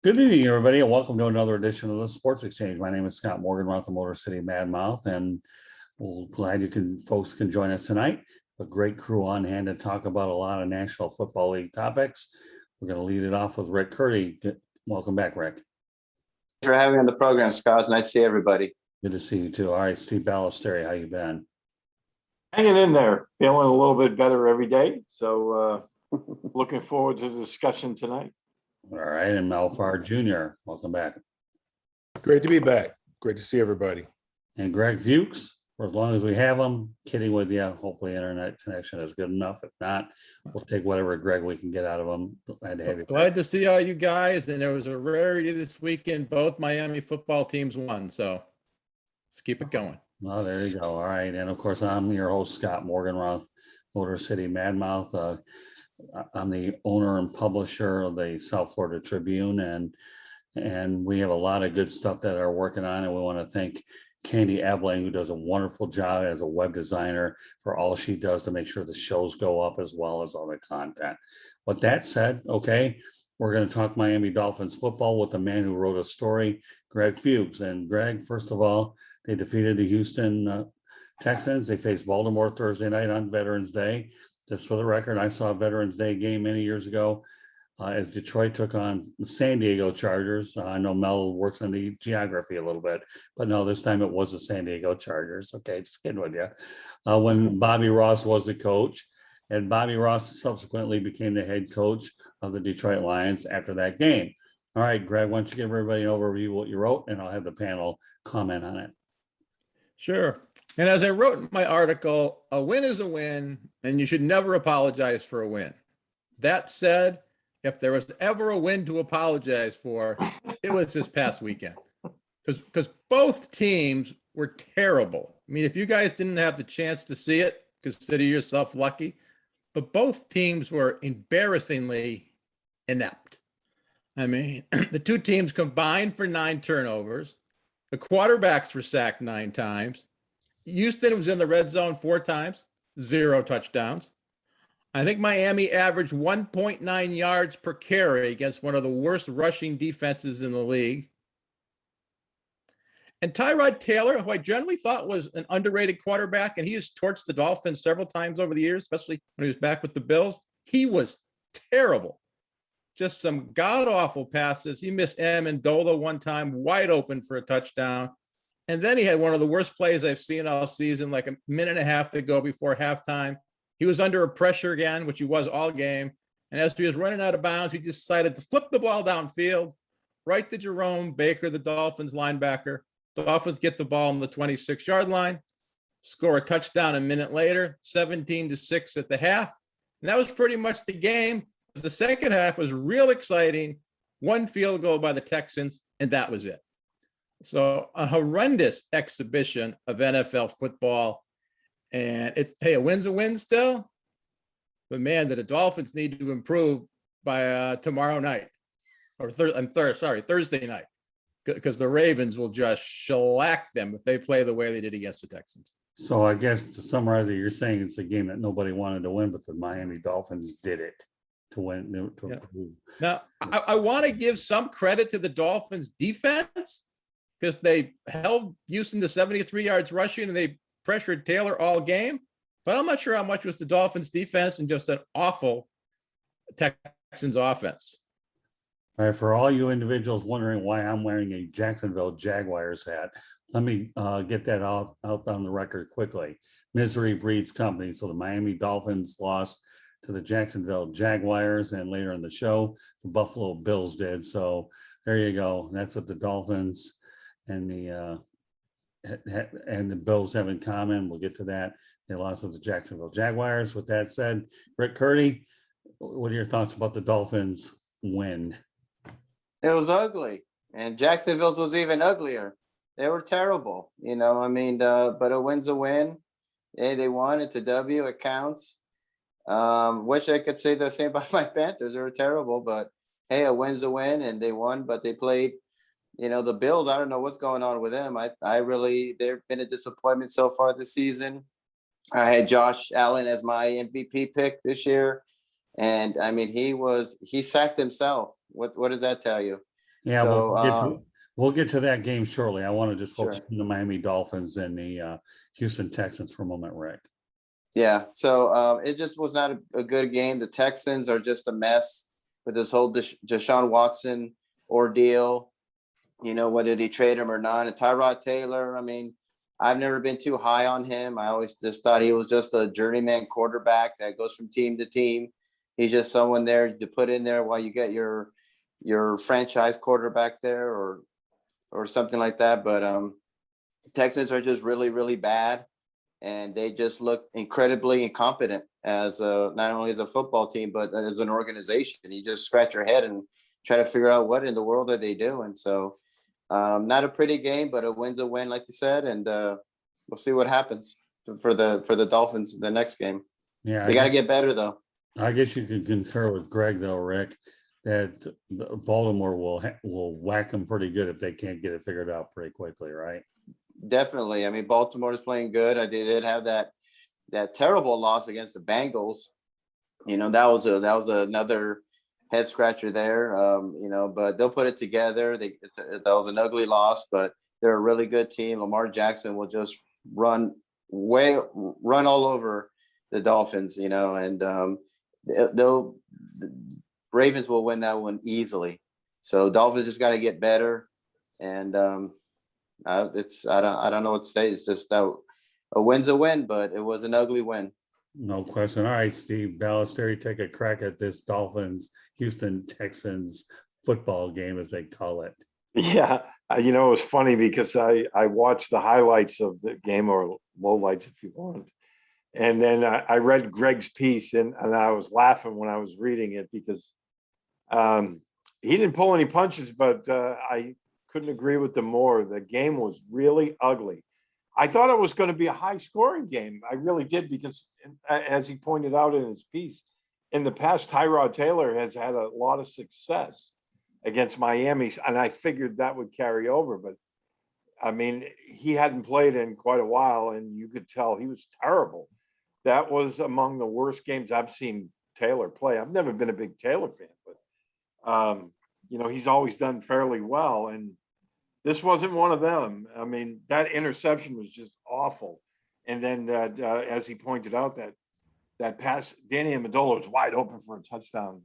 Good evening, everybody, and welcome to another edition of the Sports Exchange. My name is Scott Morgan, we're at the Motor City Mad Mouth, and we're glad folks can join us tonight. A great crew on hand to talk about a lot of National Football League topics. We're going to lead it off with Rick Curti. Welcome back, Rick. Thanks for having me on the program, Scott. It's nice to see everybody. Good to see you too. All right, Steve Balestrieri, how you been? Hanging in there, feeling a little bit better every day. So looking forward to the discussion tonight. All right, and Mel Farr Jr., welcome back. Great to be back. Great to see everybody. And Greg Fuchs, for as long as we have him, kidding with you. Hopefully internet connection is good enough. If not, we'll take whatever Greg we can get out of him. Glad to see all you guys. And there was a rarity this weekend. Both Miami football teams won. So let's keep it going. Well, there you go. All right. And of course, I'm your host, Scott Morgan, Roth, Motor City Mad Mouth. I'm the owner and publisher of the South Florida Tribune, and we have a lot of good stuff that are working on, and we want to thank Candy Abling, who does a wonderful job as a web designer, for all she does to make sure the shows go up as well as all the content. With that said, okay, we're going to talk Miami Dolphins football with the man who wrote a story, Greg Fuchs. And Greg, first of all, they defeated the Houston Texans. They faced Baltimore Thursday night on Veterans Day. Just for the record, I saw a Veterans Day game many years ago as Detroit took on the San Diego Chargers. I know Mel works on the geography a little bit, but no, this time it was the San Diego Chargers. Okay, just kidding with you. When Bobby Ross was the coach, and Bobby Ross subsequently became the head coach of the Detroit Lions after that game. All right, Greg, why don't you give everybody an overview of what you wrote, and I'll have the panel comment on it. Sure. And as I wrote in my article, a win is a win, and you should never apologize for a win. That said, if there was ever a win to apologize for, it was this past weekend. Because both teams were terrible. I mean, if you guys didn't have the chance to see it, consider yourself lucky. But both teams were embarrassingly inept. I mean, the two teams combined for 9 turnovers. The quarterbacks were sacked 9 times. Houston was in the red zone 4 times, 0 touchdowns. I think Miami averaged 1.9 yards per carry against one of the worst rushing defenses in the league. And Tyrod Taylor, who I generally thought was an underrated quarterback, and he has torched the Dolphins several times over the years, especially when he was back with the Bills, he was terrible. Just some god-awful passes. He missed Amendola one time, wide open for a touchdown. And then he had one of the worst plays I've seen all season, like a minute and a half to go before halftime. He was under pressure again, which he was all game. And as he was running out of bounds, he decided to flip the ball downfield, right to Jerome Baker, the Dolphins linebacker. The Dolphins get the ball on the 26-yard line, score a touchdown a minute later, 17-6 at the half. And that was pretty much the game. The second half was real exciting. 1 field goal by the Texans, and that was it. So a horrendous exhibition of NFL football. And a win's a win still. But man, the Dolphins need to improve by tomorrow night. Or Thursday night. Because the Ravens will just shellac them if they play the way they did against the Texans. So I guess to summarize it, you're saying it's a game that nobody wanted to win, but the Miami Dolphins did it to win. Improve. Now, I want to give some credit to the Dolphins defense because they held Houston to 73 yards rushing and they pressured Taylor all game. But I'm not sure how much was the Dolphins defense and just an awful Texans offense. All right, for all you individuals wondering why I'm wearing a Jacksonville Jaguars hat, let me get that out on the record quickly. Misery breeds company. So the Miami Dolphins lost to the Jacksonville Jaguars, and later in the show, the Buffalo Bills did. So there you go. That's what the Dolphins and the Bills have in common. We'll get to that. They lost to the Jacksonville Jaguars. With that said, Rick Curti, what are your thoughts about the Dolphins win? It was ugly, and Jacksonville's was even uglier. They were terrible, but a win's a win. Hey, they won. It's a W. It counts. Wish I could say the same about my Panthers. They were terrible, but hey, a win's a win, and they won, but they played, the Bills. I don't know what's going on with them. They've been a disappointment so far this season. I had Josh Allen as my MVP pick this year. And I mean, he sacked himself. What does that tell you? Yeah, So, we'll get to that game shortly. I want to just focus Sure. on the Miami Dolphins and the Houston Texans for a moment, Rick. Yeah, so it just was not a good game. The Texans are just a mess with this whole Deshaun Watson ordeal. You know, whether they trade him or not. And Tyrod Taylor, I mean, I've never been too high on him. I always just thought he was just a journeyman quarterback that goes from team to team. He's just someone there to put in there while you get your franchise quarterback there or something like that. But Texans are just really, really bad. And they just look incredibly incompetent as not only as a football team, but as an organization. You just scratch your head and try to figure out what in the world are they doing. So not a pretty game, but a win's a win, like you said. And we'll see what happens for the Dolphins in the next game. Yeah, They got to get better, though. I guess you could concur with Greg, though, Rick, that Baltimore will whack them pretty good if they can't get it figured out pretty quickly, right? Definitely. I mean, Baltimore is playing good. They did have that terrible loss against the Bengals. You know, that was another head scratcher there. You know, but they'll put it together. That was an ugly loss, but they're a really good team. Lamar Jackson will just run all over the Dolphins. You know, and the Ravens will win that one easily. So Dolphins just got to get better, and I don't know what to say. It's just that a win's a win, but it was an ugly win. No question. All right, Steve Balestrieri, take a crack at this Dolphins Houston Texans football game, as they call it. Yeah, you know, it was funny because I watched the highlights of the game, or lowlights if you want. And then I read Greg's piece, and I was laughing when I was reading it because he didn't pull any punches, but I couldn't agree with him more. The game was really ugly. I thought it was going to be a high-scoring game. I really did, because as he pointed out in his piece, in the past, Tyrod Taylor has had a lot of success against Miami, and I figured that would carry over. But, I mean, he hadn't played in quite a while, and you could tell he was terrible. That was among the worst games I've seen Taylor play. I've never been a big Taylor fan, but, you know, he's always done fairly well, and this wasn't one of them. I mean, that interception was just awful. And then that, as he pointed out, that pass, Danny Amendola was wide open for a touchdown.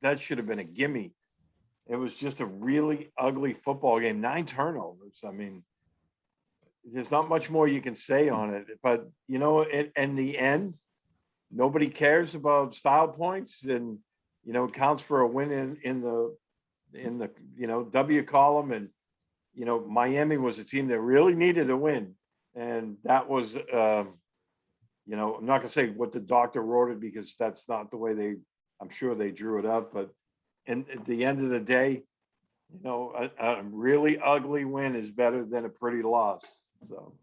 That should have been a gimme. It was just a really ugly football game. 9 turnovers. I mean, there's not much more you can say on it. But, you know, in the end, nobody cares about style points. And, you know, it counts for a win in the you know, W column. And, you know, Miami was a team that really needed a win. And that was, you know, I'm not going to say what the doctor wrote it, because that's not the way I'm sure they drew it up. But at the end of the day, you know, a really ugly win is better than a pretty loss. So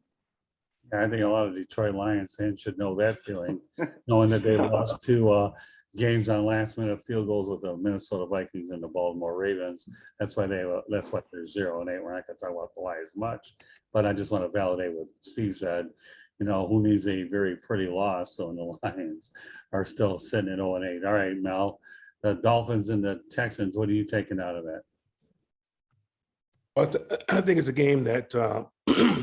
I think a lot of Detroit Lions fans should know that feeling, knowing that they lost 2 games on last-minute field goals with the Minnesota Vikings and the Baltimore Ravens. That's why they're 0-8. We're not going to talk about the Lions much, but I just want to validate what Steve said. You know, who needs a very pretty loss? So the Lions are still sitting at 0-8. All right, Mel, the Dolphins and the Texans. What are you taking out of that? Well, I think it's a game that,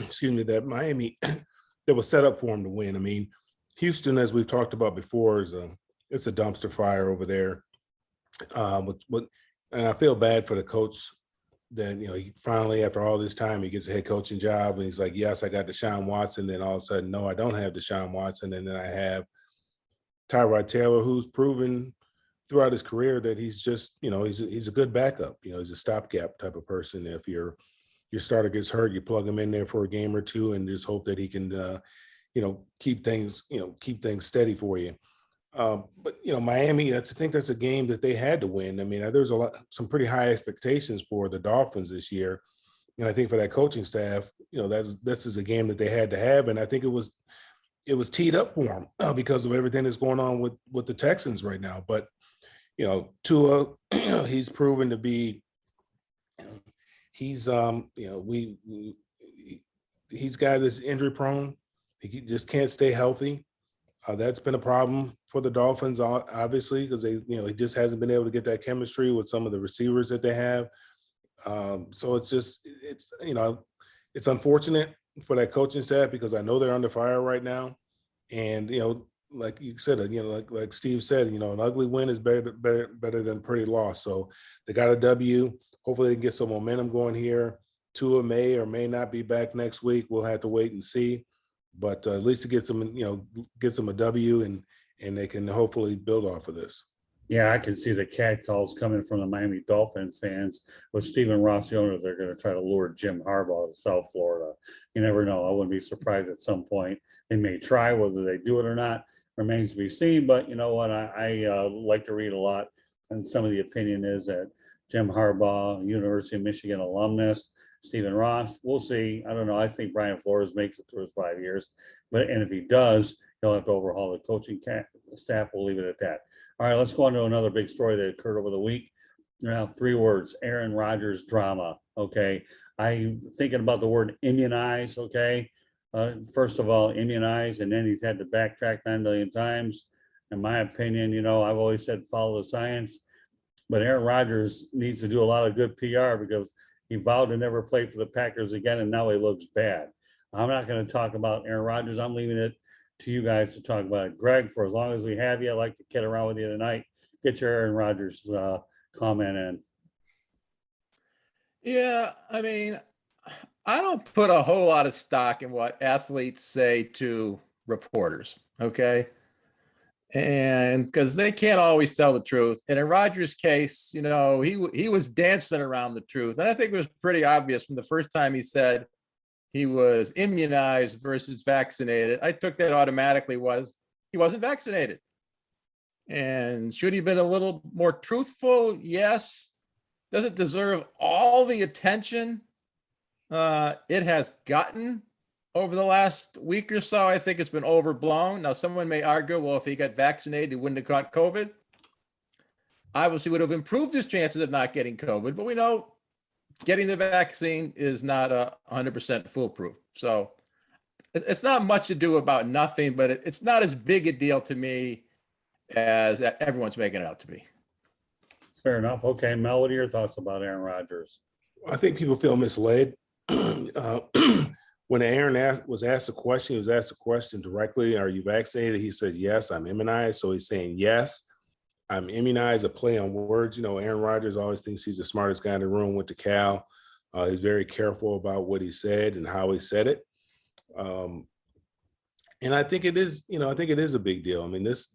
excuse me, that Miami, that was set up for them to win. I mean, Houston, as we've talked about before, it's a dumpster fire over there. And I feel bad for the coach that, you know, he finally, after all this time, he gets a head coaching job, and he's like, yes, I got Deshaun Watson. Then all of a sudden, no, I don't have Deshaun Watson. And then I have Tyrod Taylor, who's proven throughout his career that he's just, you know, he's a good backup. You know, he's a stopgap type of person. If your starter gets hurt, you plug him in there for a game or two and just hope that he can, you know, keep things steady for you. But, you know, Miami, I think that's a game that they had to win. I mean, there's some pretty high expectations for the Dolphins this year. And I think for that coaching staff, you know, this is a game that they had to have. And I think it was teed up for them because of everything that's going on with the Texans right now. But, you know, Tua, he's proven to be, he's, you know, he's got this injury prone. He just can't stay healthy. That's been a problem for the Dolphins, obviously, because he just hasn't been able to get that chemistry with some of the receivers that they have. So it's just, it's unfortunate for that coaching staff because I know they're under fire right now. And, like you said, like Steve said, an ugly win is better than a pretty loss. So they got a W. Hopefully they can get some momentum going here. Tua may or may not be back next week. We'll have to wait and see. But at least it gets them, gets them a W, and they can hopefully build off of this. Yeah, I can see the cat calls coming from the Miami Dolphins fans with Stephen Ross, the owner. They're going to try to lure Jim Harbaugh to South Florida. You never know. I wouldn't be surprised at some point. They may try. Whether they do it or not remains to be seen. But you know what? I like to read a lot. And some of the opinion is that Jim Harbaugh, University of Michigan alumnus, Stephen Ross, we'll see. I don't know. I think Brian Flores makes it through his 5 years. And if he does, he'll have to overhaul the coaching staff. We'll leave it at that. All right, let's go on to another big story that occurred over the week. Now, 3 words: Aaron Rodgers drama. Okay, I'm thinking about the word immunize. Okay, first of all, immunize, and then he's had to backtrack 9 million times. In my opinion, I've always said follow the science, but Aaron Rodgers needs to do a lot of good PR because he vowed to never play for the Packers again, and now he looks bad. I'm not going to talk about Aaron Rodgers. I'm leaving it to you guys to talk about it. Greg, for as long as we have you, I'd like to kid around with you tonight. Get your Aaron Rodgers comment in. Yeah, I mean, I don't put a whole lot of stock in what athletes say to reporters, okay? And because they can't always tell the truth. And in Rodgers' case, he was dancing around the truth. And I think it was pretty obvious from the first time he said he was immunized versus vaccinated. I took that automatically was he wasn't vaccinated. And should he have been a little more truthful? Yes. Does it deserve all the attention it has gotten over the last week or so? I think it's been overblown. Now, someone may argue, well, if he got vaccinated, he wouldn't have caught COVID. Obviously, would have improved his chances of not getting COVID, but we know getting the vaccine is not 100% foolproof. So it's not much to do about nothing, but it's not as big a deal to me as everyone's making it out to be. It's fair enough. Okay, Mel, what are your thoughts about Aaron Rodgers? I think people feel misled. When Aaron was asked a question, he was asked a question directly, are you vaccinated? He said, yes, I'm immunized. So he's saying, yes, I'm immunized, a play on words. Aaron Rodgers always thinks he's the smartest guy in the room, went to Cal. He's very careful about what he said and how he said it. And I think it is, a big deal. I mean, this,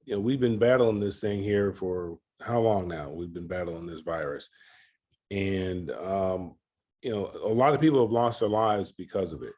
we've been battling this thing here for how long now? We've been battling this virus. And, a lot of people have lost their lives because of it.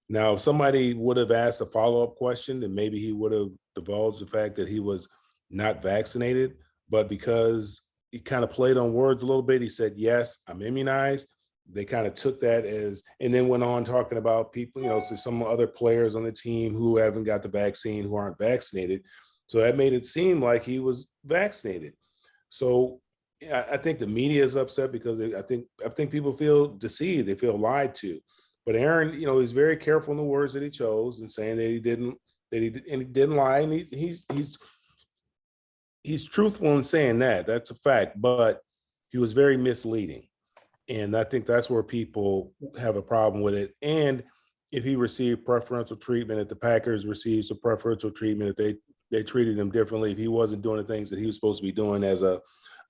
Now, if somebody would have asked a follow-up question, then maybe he would have divulged the fact that he was not vaccinated. But because he kind of played on words a little bit, he said, yes, I'm immunized. They kind of took that as, and then went on talking about people, so some other players on the team who haven't got the vaccine, who aren't vaccinated. So that made it seem like he was vaccinated. So I think the media is upset because I think people feel deceived. They feel lied to. But Aaron, he's very careful in the words that he chose and saying that he didn't lie. And he's truthful in saying that. That's a fact. But he was very misleading. And I think that's where people have a problem with it. And if he received preferential treatment, if the Packers received some preferential treatment, if they treated him differently, if he wasn't doing the things that he was supposed to be doing as a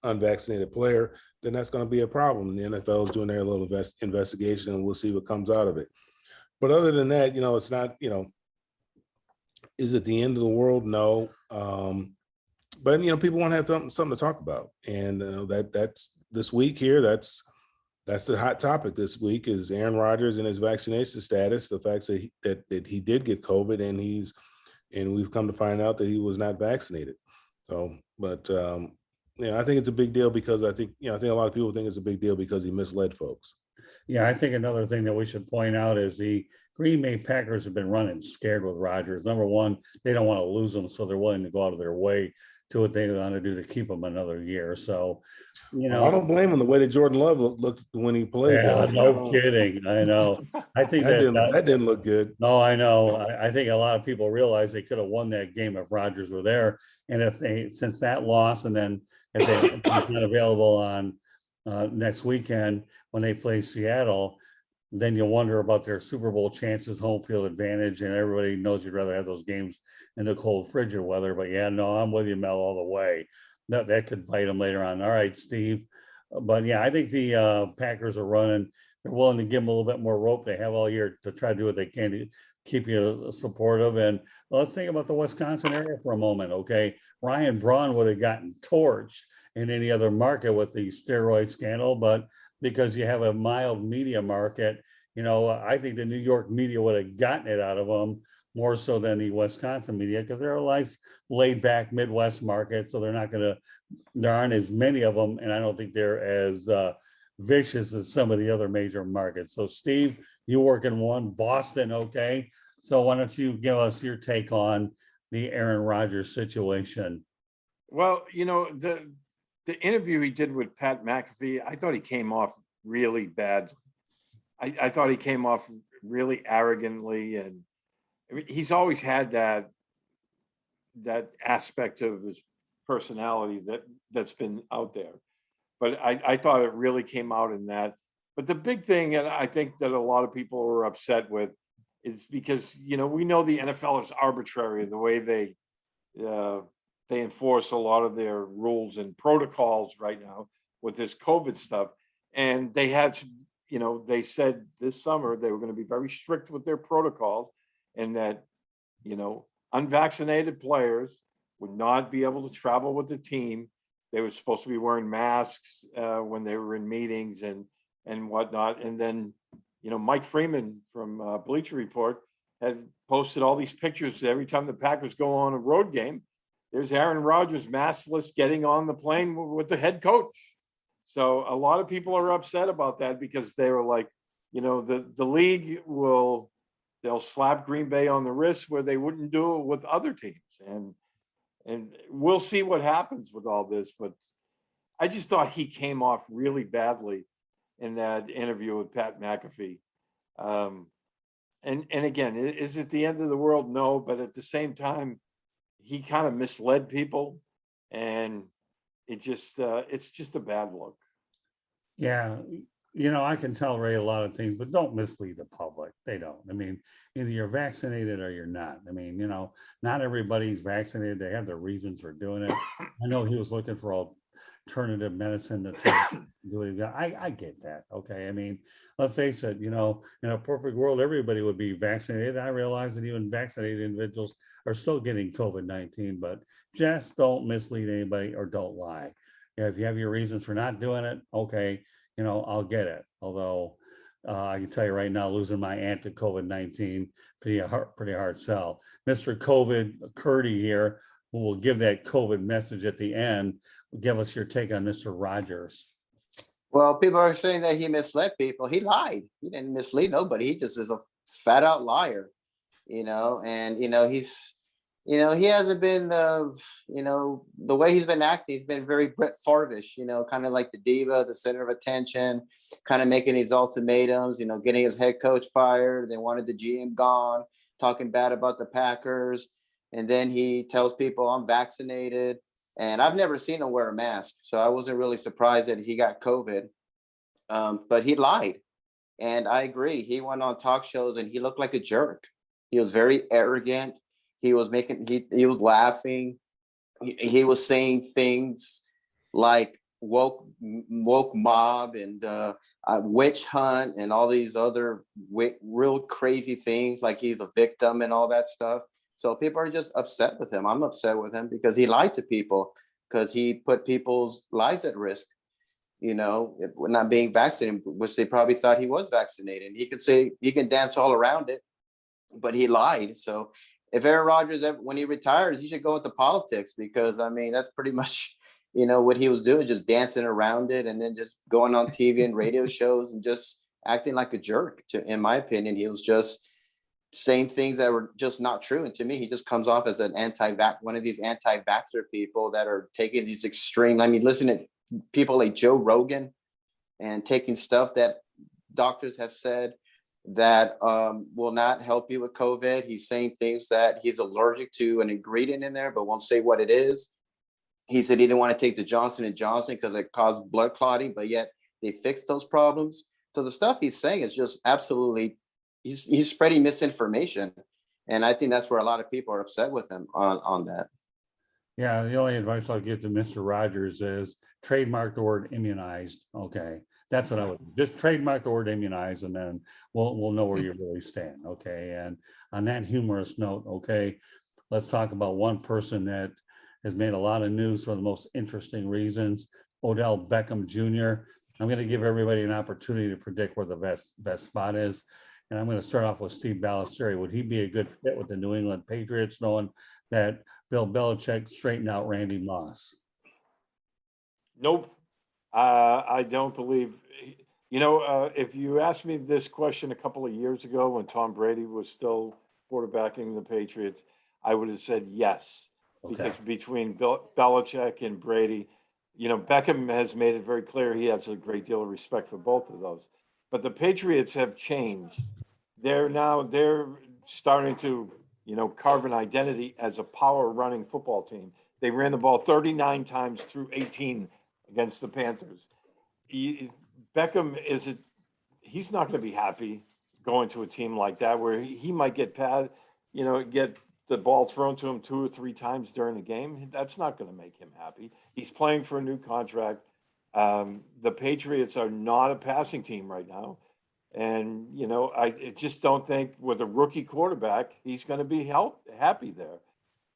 unvaccinated player, then that's going to be a problem. The NFL is doing their little investigation, and we'll see what comes out of it. But other than that, it's not, is it the end of the world? No. But people want to have something to talk about, and that's this week here. That's the hot topic this week is Aaron Rodgers and his vaccination status. The fact that he did get COVID, and we've come to find out that he was not vaccinated. So, but I think it's a big deal because I think a lot of people think it's a big deal because he misled folks. Yeah, I think another thing that we should point out is the Green Bay Packers have been running scared with Rodgers. Number one, they don't want to lose him, so they're willing to go out of their way to what they want to do to keep him another year. So, I don't blame him the way that Jordan Love looked when he played. Yeah, no kidding. I know. I think that didn't look good. No, I know. I think a lot of people realize they could have won that game if Rodgers were there. And since that loss, and then if they're not available on next weekend when they play Seattle, then you wonder about their Super Bowl chances, home field advantage, and everybody knows you'd rather have those games in the cold, frigid weather. But yeah, no, I'm with you, Mel, all the way. That could bite them later on. All right, Steve. But yeah, I think the Packers are running. They're willing to give them a little bit more rope. They have all year to try to do what they can to keep you supportive. And let's think about the Wisconsin area for a moment. Okay, Ryan Braun would have gotten torched in any other market with the steroid scandal, but because you have a mild media market, I think the New York media would have gotten it out of them more so than the Wisconsin media, because they're a nice laid back Midwest market. So there aren't as many of them. And I don't think they're as vicious as some of the other major markets. So Steve, you work in one, Boston. Okay. So why don't you give us your take on the Aaron Rodgers situation? Well, the interview he did with Pat McAfee, I thought he came off really bad. I thought he came off really arrogantly, and I mean, he's always had that aspect of his personality that's been out there. But I thought it really came out in that. But the big thing, and I think that a lot of people are upset with, is because we know the NFL is arbitrary the way they enforce a lot of their rules and protocols right now with this COVID stuff. And they had, they said this summer they were going to be very strict with their protocols, and that, unvaccinated players would not be able to travel with the team. They were supposed to be wearing masks when they were in meetings and whatnot. And then, Mike Freeman from Bleacher Report had posted all these pictures every time the Packers go on a road game. There's Aaron Rodgers maskless getting on the plane with the head coach. So a lot of people are upset about that, because they were like, the league they'll slap Green Bay on the wrist where they wouldn't do it with other teams. And we'll see what happens with all this. But I just thought he came off really badly in that interview with Pat McAfee. And again, is it the end of the world? No, but at the same time, he kind of misled people, and it's just a bad look. Yeah. I can tell Ray a lot of things, but don't mislead the public. They don't. I mean, either you're vaccinated or you're not. I mean, not everybody's vaccinated. They have their reasons for doing it. I know he was looking for alternative medicine to try to do it. I get that. Okay. I mean, let's face it, in a perfect world, everybody would be vaccinated. I realize that even vaccinated individuals are still getting COVID-19, but just don't mislead anybody or don't lie. If you have your reasons for not doing it, okay, I'll get it. Although I can tell you right now, losing my aunt to COVID-19, pretty hard sell. Mr. COVID Curti here, who will give that COVID message at the end, give us your take on Mr. Rodgers. Well, people are saying that he misled people. He lied. He didn't mislead nobody. He just is a fat out liar, and he's he hasn't been the way he's been acting, he's been very Brett Favre-ish, kind of like the diva, the center of attention, kind of making these ultimatums, getting his head coach fired. They wanted the GM gone, talking bad about the Packers. And then he tells people, I'm vaccinated. And I've never seen him wear a mask, so I wasn't really surprised that he got COVID. But he lied. And I agree. He went on talk shows and he looked like a jerk. He was very arrogant. He was laughing. He was saying things like woke mob and witch hunt and all these other real crazy things, like he's a victim and all that stuff. So people are just upset with him. I'm upset with him because he lied to people, because he put people's lives at risk, not being vaccinated, which they probably thought he was vaccinated. He could say, he can dance all around it, but he lied. So if Aaron Rodgers, when he retires, he should go into politics, because I mean, that's pretty much, what he was doing, just dancing around it, and then just going on TV and radio shows and just acting like a jerk. In my opinion, he was just saying things that were just not true. And to me, he just comes off as one of these anti-vaxxer people that are taking these extreme, listen to people like Joe Rogan and taking stuff that doctors have said that will not help you with COVID. He's saying things that he's allergic to an ingredient in there, but won't say what it is. He said he didn't want to take the Johnson & Johnson because it caused blood clotting, but yet They fixed those problems. So the stuff he's saying is just absolutely, he's spreading misinformation. And I think that's where a lot of people are upset with him on that. Yeah, the only advice I'll give to Mr. Rogers is trademark the word immunized. Okay, that's what I would just trademark the word immunized, and then we'll know where you really stand. Okay, and on that humorous note, okay, let's talk about one person that has made a lot of news for the most interesting reasons. Odell Beckham Jr. I'm going to give everybody an opportunity to predict where the best spot is. And I'm going to start off with Steve Balestrieri. Would he be a good fit with the New England Patriots, knowing that Bill Belichick straightened out Randy Moss? Nope. I don't believe, if you asked me this question a couple of years ago when Tom Brady was still quarterbacking the Patriots, I would have said yes. Okay. Because between Belichick and Brady, Beckham has made it very clear he has a great deal of respect for both of those. But the Patriots have changed. They're starting to, carve an identity as a power running football team. They ran the ball 39 times through 18 against the Panthers. Beckham he's not going to be happy going to a team like that where he might get get the ball thrown to him 2 or 3 times during the game. That's not going to make him happy. He's playing for a new contract. The Patriots are not a passing team right now. And, I just don't think with a rookie quarterback, he's going to be happy there.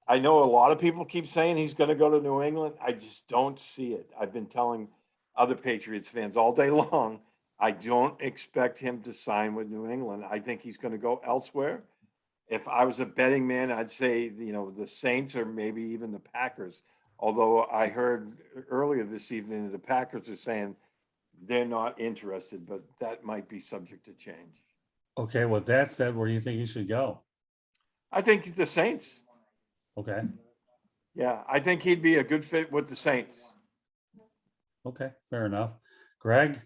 I know a lot of people keep saying he's going to go to New England. I just don't see it. I've been telling other Patriots fans all day long, I don't expect him to sign with New England. I think he's going to go elsewhere. If I was a betting man, I'd say, the Saints or maybe even the Packers. Although I heard earlier this evening that the Packers are saying they're not interested, but that might be subject to change. Okay, with that said, where do you think he should go? I think the Saints. Okay. Yeah, I think he'd be a good fit with the Saints. Okay, fair enough. Greg?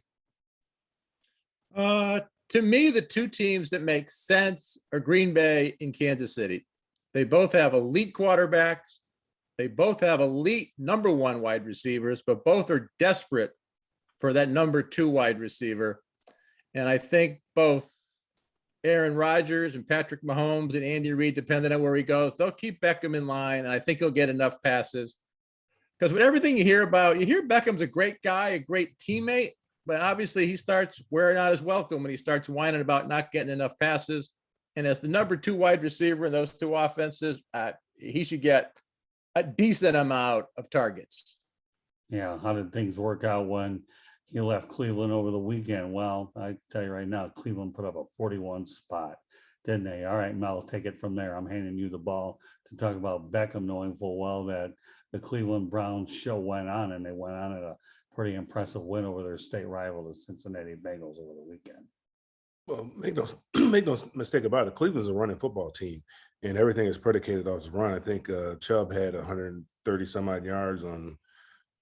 To me, the two teams that make sense are Green Bay and Kansas City. They both have elite quarterbacks. They both have elite number 1 wide receivers, but both are desperate for that number 2 wide receiver. And I think both Aaron Rodgers and Patrick Mahomes and Andy Reid, depending on where he goes, they'll keep Beckham in line. And I think he'll get enough passes. Because with everything you hear Beckham's a great guy, a great teammate, but obviously he starts wearing out his welcome when he starts whining about not getting enough passes. And as the number 2 wide receiver in those 2 offenses, he should get a decent amount of targets. Yeah, how did things work out when he left Cleveland over the weekend? Well, I tell you right now, Cleveland put up a 41 spot, didn't they? All right, Mel, take it from there. I'm handing you the ball to talk about Beckham, knowing full well that the Cleveland Browns show went on, and they went on at a pretty impressive win over their state rival, the Cincinnati Bengals, over the weekend. Well, make no mistake about it. Cleveland's a running football team, and everything is predicated off the run. I think Chubb had 130 some odd yards on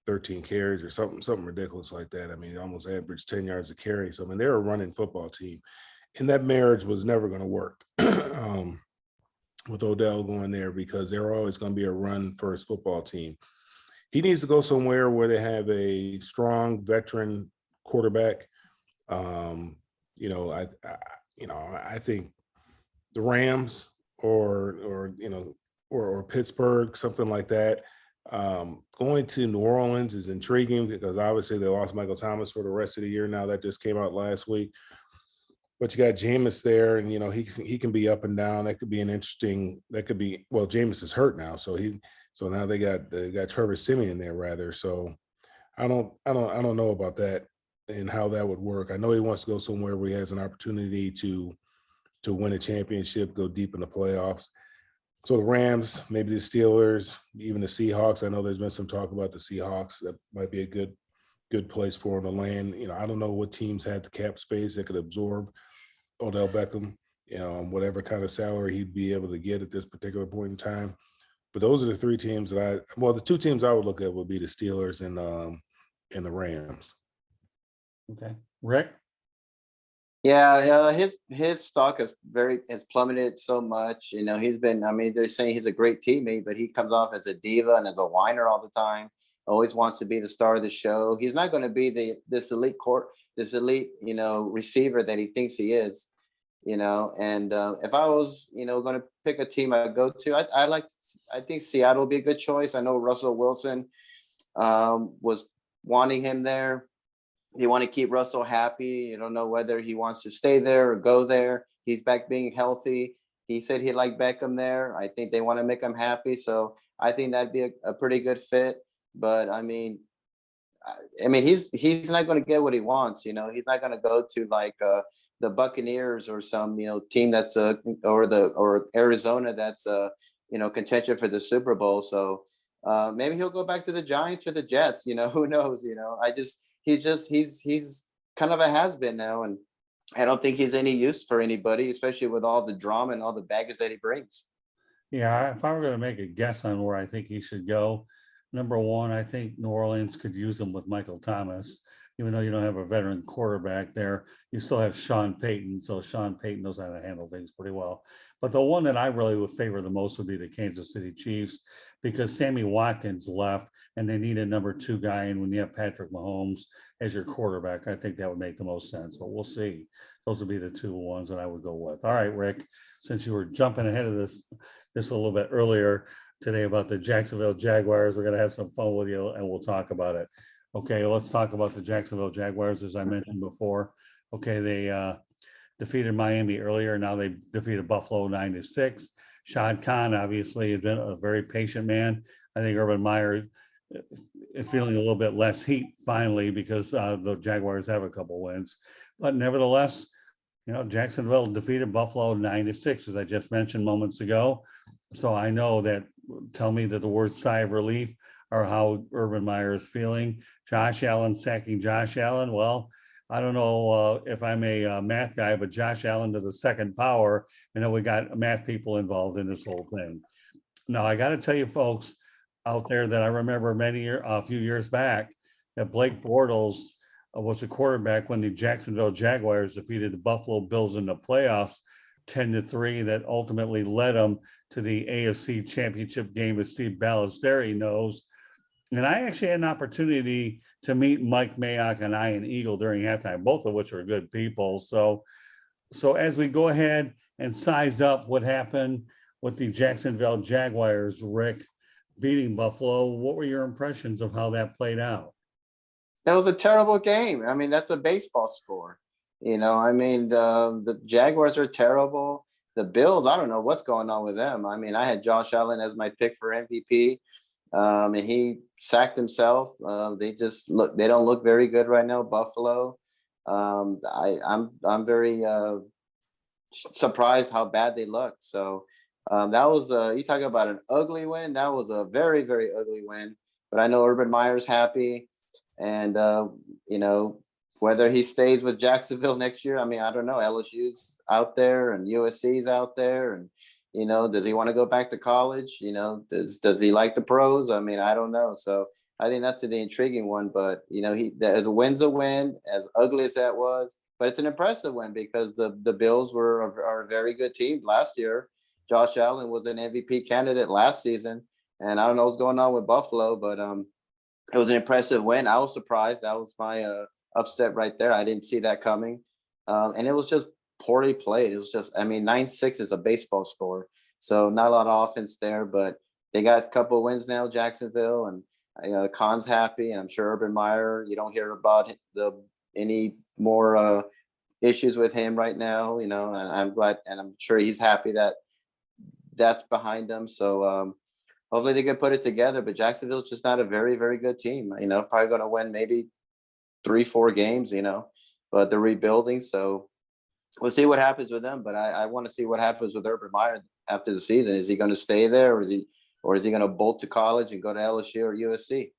13 carries or something ridiculous like that. I mean, almost averaged 10 yards a carry. So, I mean, they're a running football team, and that marriage was never going to work with Odell going there because they're always going to be a run-first football team. He needs to go somewhere where they have a strong veteran quarterback. I think the Rams or Pittsburgh, something like that. Going to New Orleans is intriguing because obviously they lost Michael Thomas for the rest of the year. Now that just came out last week, but you got Jameis there, and he can be up and down. That could be Jameis is hurt now, so now they got Trevor Siemian there rather. So I don't know about that and how that would work. I know he wants to go somewhere where he has an opportunity to win a championship, go deep in the playoffs. So the Rams, maybe the Steelers, even the Seahawks. I know there's been some talk about the Seahawks. That might be a good place for him to land. I don't know what teams had the cap space that could absorb Odell Beckham, whatever kind of salary he'd be able to get at this particular point in time. But those are the 3 teams the 2 teams I would look at would be the Steelers and the Rams. Okay. Rick? Yeah, his stock has plummeted so much. They're saying he's a great teammate, but he comes off as a diva and as a whiner all the time. always wants to be the star of the show. He's not going to be this elite, receiver that he thinks he is, And if I was, going to pick a team I'd go to, I think Seattle would be a good choice. I know Russell Wilson was wanting him there. They want to keep Russell happy. You don't know whether he wants to stay there or go there. He's back being healthy. He said he liked Beckham there. I think they want to make him happy. So I think that'd be a pretty good fit. But I mean, he's not going to get what he wants. He's not going to go to like the Buccaneers or some team that's or Arizona that's contention for the Super Bowl. So maybe he'll go back to the Giants or the Jets. Who knows? He's kind of a has-been now, and I don't think he's any use for anybody, especially with all the drama and all the baggage that he brings. Yeah, if I were going to make a guess on where I think he should go, number one, I think New Orleans could use him with Michael Thomas. Even though you don't have a veteran quarterback there, you still have Sean Payton. So Sean Payton knows how to handle things pretty well. But the one that I really would favor the most would be the Kansas City Chiefs, because Sammy Watkins left and they need a number 2 guy. And when you have Patrick Mahomes as your quarterback, I think that would make the most sense. But we'll see. Those would be the 2 ones that I would go with. All right, Rick, since you were jumping ahead of this a little bit earlier today about the Jacksonville Jaguars, we're going to have some fun with you and we'll talk about it. Okay, let's talk about the Jacksonville Jaguars, as I mentioned before. Okay, they defeated Miami earlier. Now they defeated Buffalo 9-6. Shad Khan obviously has been a very patient man. I think Urban Meyer is feeling a little bit less heat finally because the Jaguars have a couple wins. But nevertheless, Jacksonville defeated Buffalo 9-6, as I just mentioned moments ago. So I know that, tell me that the word sigh of relief or how Urban Meyer is feeling. Josh Allen sacking Josh Allen. Well, I don't know if I'm a math guy, but Josh Allen to the second power. We got math people involved in this whole thing. Now, I got to tell you folks out there that I remember a few years back that Blake Bortles was the quarterback when the Jacksonville Jaguars defeated the Buffalo Bills in the playoffs 10-3, that ultimately led them to the AFC Championship game, as Steve Balestrieri knows. And I actually had an opportunity to meet Mike Mayok and Ian Eagle during halftime, both of which are good people. So as we go ahead and size up what happened with the Jacksonville Jaguars, Rick, beating Buffalo, what were your impressions of how that played out? That was a terrible game. That's a baseball score. The Jaguars are terrible. The Bills, I don't know what's going on with them. I had Josh Allen as my pick for MVP. And he sacked himself. They don't look very good right now, Buffalo. I'm very surprised how bad they look. So that was you talk about an ugly win. That was a very, very ugly win. But I know Urban Meyer's happy, and whether he stays with Jacksonville next year, I don't know. LSU's out there and USC's out there, and does he want to go back to college? Does he like the pros? I don't know. So I think that's the intriguing one. But a win's a win, as ugly as that was. But it's an impressive win because the Bills are a very good team last year. Josh Allen was an MVP candidate last season, and I don't know what's going on with Buffalo, but it was an impressive win. I was surprised. That was my upset right there. I didn't see that coming, and it was just poorly played. It was just, 9-6 is a baseball score, so not a lot of offense there. But they got a couple of wins now, Jacksonville, and Khan's happy, and I'm sure Urban Meyer. You don't hear about any more issues with him right now. And I'm glad, and I'm sure he's happy that that's behind them. So hopefully they can put it together. But Jacksonville's just not a very, very good team. Probably going to win maybe 3-4 games. But they're rebuilding, so we'll see what happens with them. But I want to see what happens with Urban Meyer after the season. Is he going to stay there, or is he going to bolt to college and go to LSU or USC?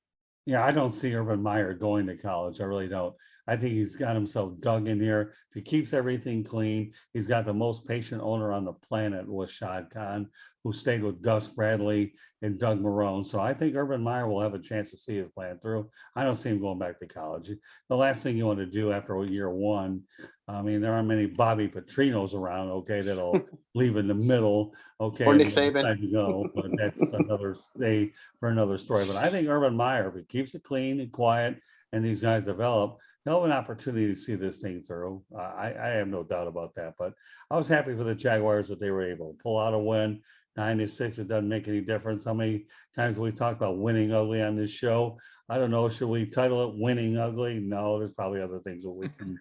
Yeah, I don't see Urban Meyer going to college. I really don't. I think he's got himself dug in here. If he keeps everything clean, he's got the most patient owner on the planet with Shad Khan, who stayed with Gus Bradley and Doug Marrone. So I think Urban Meyer will have a chance to see his plan through. I don't see him going back to college. The last thing you want to do after year one I mean, there aren't many Bobby Petrinos around, okay, that'll leave in the middle, okay, Or and Nick decide Saban. to go, but that's another day for another story. But I think Urban Meyer, if he keeps it clean and quiet and these guys develop, they'll have an opportunity to see this thing through. I have no doubt about that. But I was happy for the Jaguars that they were able to pull out a win. 9-6, it doesn't make any difference. How many times we talk about winning ugly on this show? I don't know. Should we title it "Winning Ugly"? No, there's probably other things that we can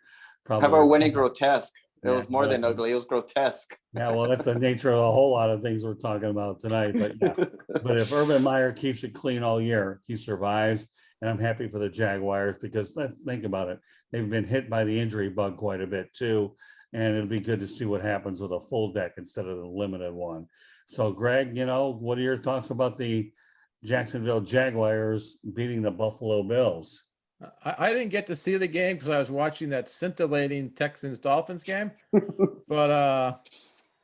How probably. about winning grotesque? It Yeah, was more than well, ugly. It was grotesque. yeah, well, that's the nature of a whole lot of things we're talking about tonight. But yeah, but if Urban Meyer keeps it clean all year, he survives. And I'm happy for the Jaguars because let's think about it. They've been hit by the injury bug quite a bit too. And it'll be good to see what happens with a full deck instead of the limited one. So, Greg, what are your thoughts about the Jacksonville Jaguars beating the Buffalo Bills? I didn't get to see the game because I was watching that scintillating Texans Dolphins game. But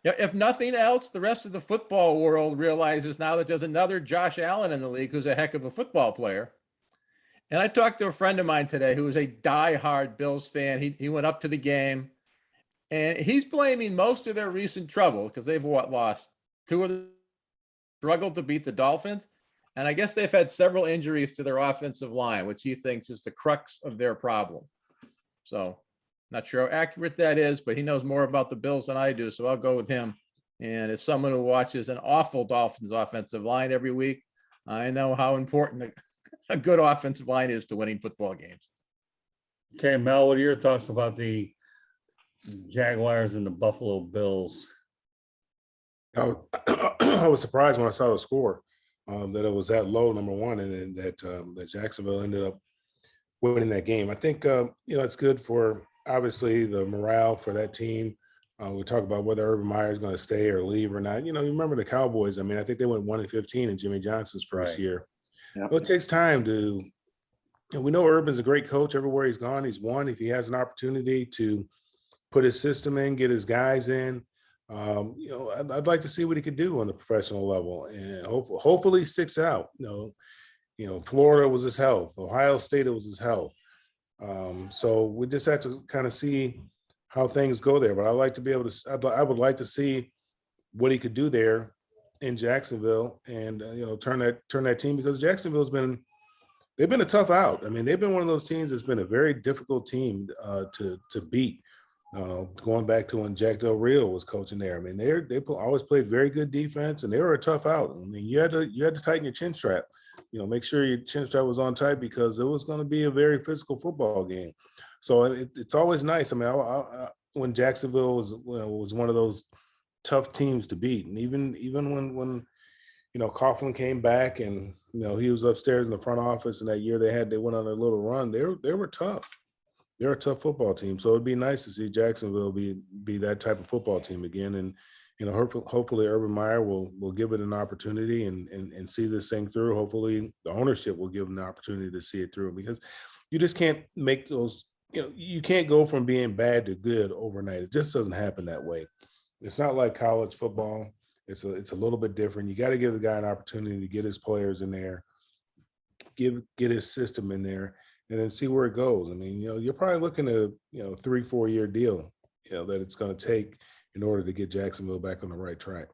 yeah, if nothing else, the rest of the football world realizes now that there's another Josh Allen in the league who's a heck of a football player. And I talked to a friend of mine today who is a diehard Bills fan. He went up to the game and he's blaming most of their recent trouble because they've lost two of them, struggled to beat the Dolphins. And I guess they've had several injuries to their offensive line, which he thinks is the crux of their problem. So not sure how accurate that is, but he knows more about the Bills than I do. So I'll go with him. And as someone who watches an awful Dolphins offensive line every week, I know how important a good offensive line is to winning football games. Okay, Mel, what are your thoughts about the Jaguars and the Buffalo Bills? I was surprised when I saw the score that it was that low, number one, and that Jacksonville ended up winning that game. I think it's good for obviously the morale for that team. We talk about whether Urban Meyer is going to stay or leave or not. You remember the Cowboys. I mean, I think they went 1-15 in Jimmy Johnson's first Right. year. Yep. Well, it takes time to. We know Urban's a great coach. Everywhere he's gone, he's won. If he has an opportunity to put his system in, get his guys in, I'd like to see what he could do on the professional level, and hopefully sticks out. Florida was his health. Ohio State, it was his health. So we just have to kind of see how things go there. But I like to be able to. I would like to see what he could do there in Jacksonville, and turn that team, because Jacksonville's they've been a tough out. I mean, they've been one of those teams that's been a very difficult team to beat. Going back to when Jack Del Rio was coaching there, I mean, they always played very good defense, and they were a tough out. I mean, you had to tighten your chin strap. Make sure your chin strap was on tight, because it was going to be a very physical football game. So it's always nice. I mean, when Jacksonville was one of those tough teams to beat, and even when Coughlin came back and he was upstairs in the front office, and that year they went on a little run. They were tough. They're a tough football team. So it'd be nice to see Jacksonville be that type of football team again. And hopefully Urban Meyer will give it an opportunity and see this thing through. Hopefully the ownership will give them the opportunity to see it through, because you just can't make those. You can't go from being bad to good overnight. It just doesn't happen that way. It's not like college football. It's a little bit different. You got to give the guy an opportunity to get his players in there, get his system in there, and then see where it goes. I mean, you're probably looking at a 3-4 year deal, that it's going to take in order to get Jacksonville back on the right track.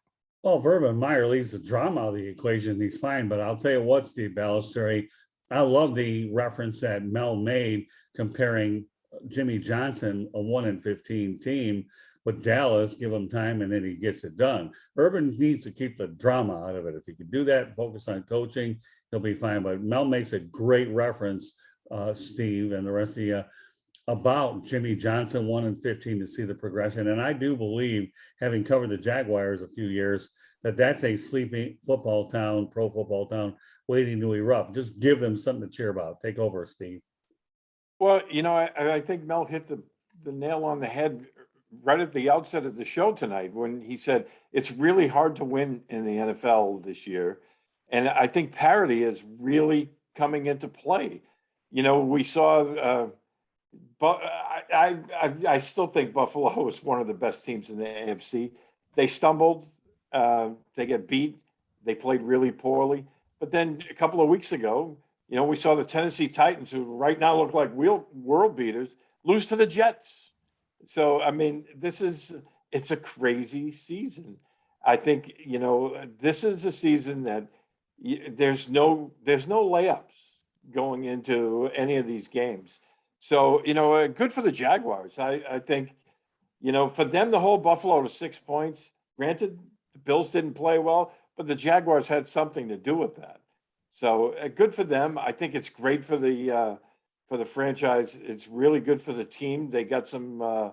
Well, if Urban Meyer leaves the drama out of the equation, he's fine. But I'll tell you what, Steve Balestrieri, I love the reference that Mel made comparing Jimmy Johnson, a 1-15 team, with Dallas, give him time, and then he gets it done. Urban needs to keep the drama out of it. If he can do that, focus on coaching, he'll be fine. But Mel makes a great reference, Steve, and the rest of you, about Jimmy Johnson 1-15 to see the progression. And I do believe, having covered the Jaguars a few years, that's a sleeping football town, pro football town, waiting to erupt. Just give them something to cheer about. Take over, Steve. Well, I think Mel hit the nail on the head right at the outset of the show tonight when he said it's really hard to win in the NFL this year. And I think parity is really coming into play. We saw, but I still think Buffalo is one of the best teams in the AFC. They stumbled, they get beat, they played really poorly. But then a couple of weeks ago, we saw the Tennessee Titans, who right now look like world beaters, lose to the Jets. So, I mean, it's a crazy season. I think, this is a season that there's no layups going into any of these games. So, good for the Jaguars. I think, for them to hold Buffalo to 6 points, granted, the Bills didn't play well, but the Jaguars had something to do with that. So good for them. I think it's great for the franchise. It's really good for the team. They got some,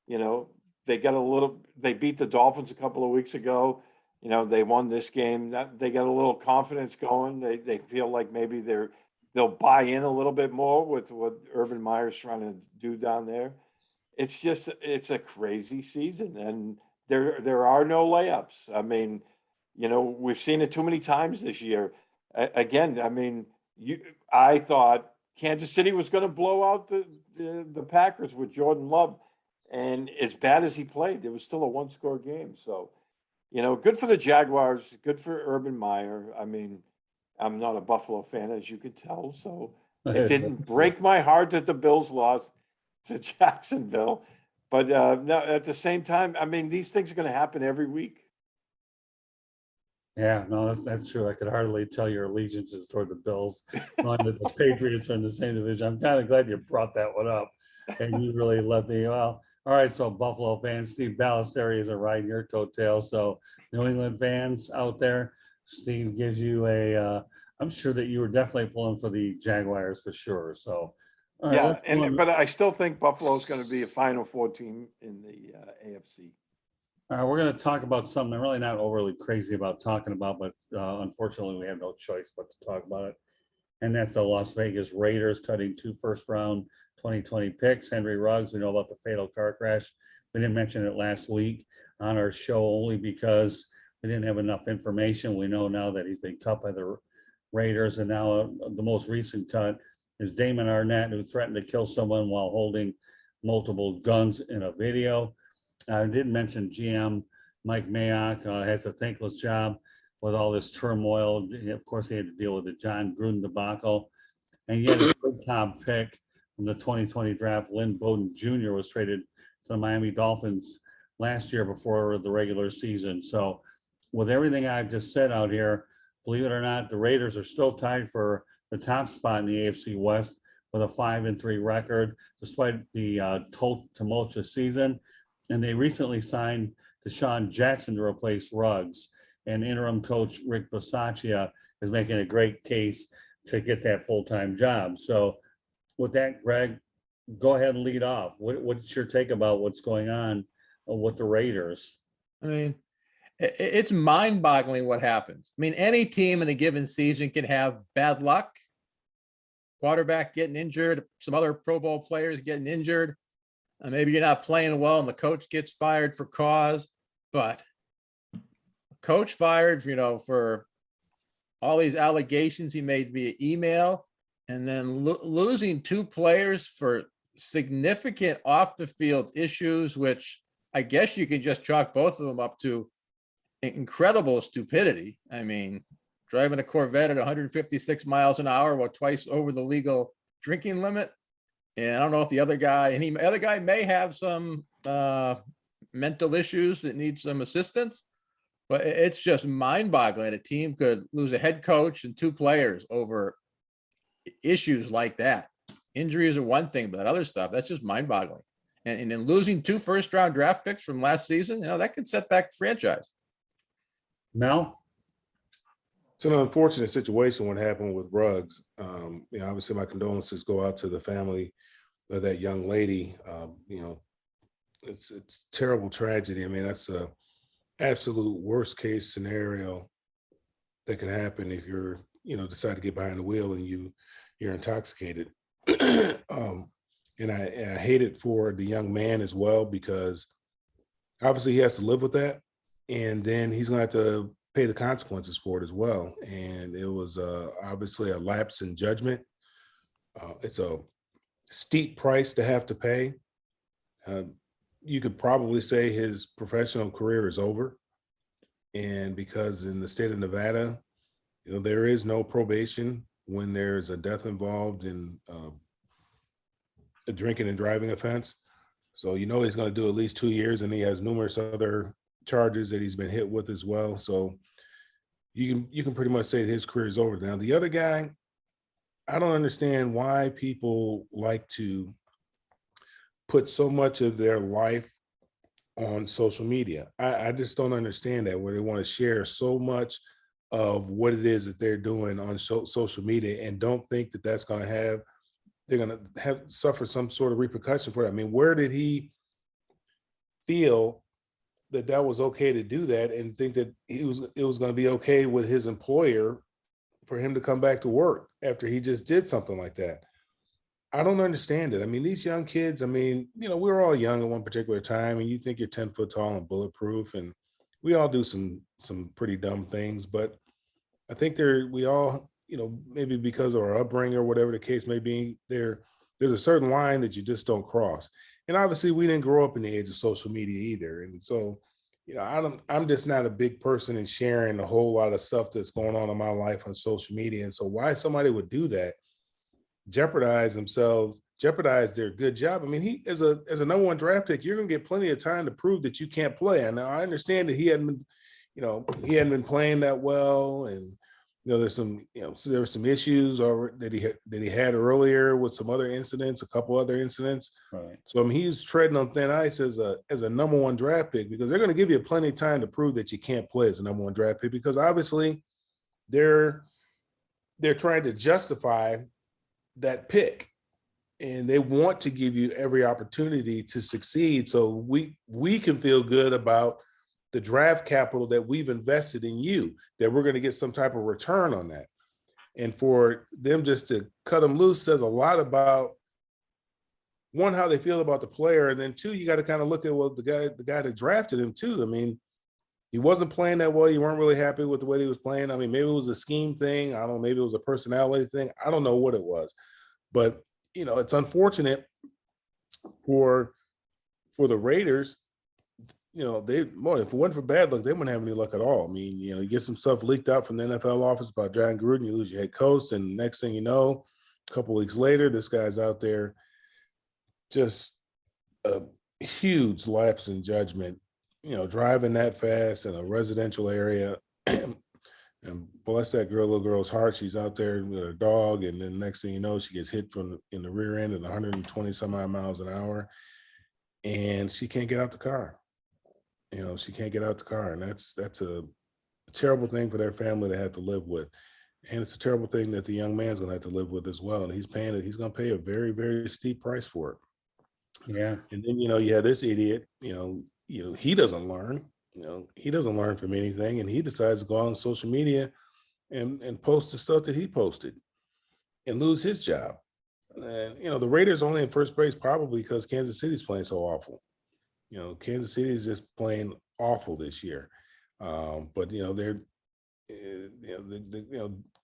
they beat the Dolphins a couple of weeks ago. They won this game. They got a little confidence going. They feel like maybe they'll buy in a little bit more with what Urban Meyer's trying to do down there. It's a crazy season, and there are no layups. I mean, we've seen it too many times this year. Again, I mean, I thought Kansas City was going to blow out the Packers with Jordan Love, and as bad as he played, it was still a one-score game. So, good for the Jaguars, good for Urban Meyer. I mean, I'm not a Buffalo fan, as you could tell, so it didn't break my heart that the Bills lost to Jacksonville. But no, at the same time, I mean, these things are going to happen every week. Yeah, no, that's true. I could hardly tell your allegiances toward the Bills, knowing that the Patriots are in the same division. I'm kind of glad you brought that one up, and you really let me. Well, all right. So Buffalo fans, Steve Balestrieri is riding your coattail. So New England fans out there, Steve gives you a. I'm sure that you were definitely pulling for the Jaguars for sure. So, all right, Yeah, but I still think Buffalo's going to be a Final Four team in the AFC. All right, we're going to talk about something I'm really not overly crazy about talking about, but unfortunately we have no choice but to talk about it. And that's the Las Vegas Raiders cutting 2 first-round 2020 picks. Henry Ruggs, we know about the fatal car crash. We didn't mention it last week on our show only because we didn't have enough information. We know now that he's been cut by the Raiders, and now the most recent cut is Damon Arnett, who threatened to kill someone while holding multiple guns in a video. I didn't mention GM Mike Mayok has a thankless job with all this turmoil. Of course, he had to deal with the John Gruden debacle. And yet a good top pick from the 2020 draft, Lynn Bowden Jr. was traded to the Miami Dolphins last year before the regular season. So with everything I've just said out here, believe it or not, the Raiders are still tied for the top spot in the AFC West with a 5-3 record, despite the tumultuous season. And they recently signed Deshaun Jackson to replace Ruggs. And interim coach Rick Bisaccia is making a great case to get that full-time job. So with that, Greg, go ahead and lead off. What's your take about what's going on with the Raiders? I mean, it's mind-boggling what happens. I mean, any team in a given season can have bad luck, quarterback getting injured, some other Pro Bowl players getting injured. Maybe you're not playing well and the coach gets fired for cause, but coach fired, for all these allegations he made via email, and then losing 2 players for significant off the field issues, which I guess you can just chalk both of them up to incredible stupidity. I mean, driving a Corvette at 156 miles an hour while twice over the legal drinking limit. And I don't know if the other guy may have some mental issues that need some assistance, but it's just mind-boggling. A team could lose a head coach and 2 players over issues like that. Injuries are one thing, but other stuff, that's just mind-boggling. And then losing 2 first-round draft picks from last season, that could set back the franchise. Mel? It's an unfortunate situation what happened with Ruggs. Obviously my condolences go out to the family of that young lady. It's terrible tragedy. I mean, that's a absolute worst case scenario that can happen if you're, decide to get behind the wheel and you're intoxicated. And I hate it for the young man as well, because obviously he has to live with that, and then he's going to have to pay the consequences for it as well. And it was obviously a lapse in judgment. It's a steep price to have to pay. You could probably say his professional career is over. And because in the state of Nevada, there is no probation when there's a death involved in a drinking and driving offense. So he's going to do at least 2 years, and he has numerous other charges that he's been hit with as well. So you can pretty much say that his career is over. Now, the other guy, I don't understand why people like to put so much of their life on social media. I just don't understand that, where they want to share so much of what it is that they're doing on social media and don't think that that's going to have, they're going to have suffer some sort of repercussion for it. I mean, where did he feel that was okay to do that and think that it was going to be okay with his employer for him to come back to work after he just did something like that? I don't understand it. I mean, these young kids, I mean, we were all young at one particular time, and you think you're 10 foot tall and bulletproof, and we all do some pretty dumb things, but I think we all, maybe because of our upbringing or whatever the case may be, there's a certain line that you just don't cross. And obviously we didn't grow up in the age of social media either. And so, I'm just not a big person in sharing a whole lot of stuff that's going on in my life on social media. And so why somebody would do that, jeopardize themselves, jeopardize their good job. I mean, he as a number one draft pick, you're gonna get plenty of time to prove that you can't play. And now I understand that he hadn't been playing that well, and there's some, so there were some issues that he had earlier with some other incidents, a couple other incidents. Right. So I mean, he's treading on thin ice as a number one draft pick, because they're going to give you plenty of time to prove that you can't play as a number one draft pick, because obviously they're trying to justify that pick, and they want to give you every opportunity to succeed, so we can feel good about the draft capital that we've invested in you, that we're going to get some type of return on that. And for them just to cut them loose says a lot about, one, how they feel about the player, and then two, you got to kind of look at, well, the guy that drafted him too. I mean, he wasn't playing that well. You weren't really happy with the way he was playing. I mean, maybe it was a scheme thing. I don't know. Maybe it was a personality thing. I don't know what it was, but it's unfortunate for the Raiders. If it wasn't for bad luck, they wouldn't have any luck at all. I mean, you get some stuff leaked out from the NFL office about John Gruden, you lose your head coach, and next thing you know, a couple weeks later, this guy's out there, just a huge lapse in judgment, driving that fast in a residential area. And bless that little girl's heart, she's out there with her dog, and then next thing you know, she gets hit in the rear end at 120 some odd miles an hour, and she can't get out the car. She can't get out the car, and that's a terrible thing for their family to have to live with. And it's a terrible thing that the young man's going to have to live with as well. And he's going to pay a very, very steep price for it. Yeah. And then, you have this idiot, he doesn't learn, he doesn't learn from anything. And he decides to go on social media and post the stuff that he posted and lose his job. And, the Raiders only in first place probably because Kansas City's playing so awful. Kansas City is just playing awful this year. But they're,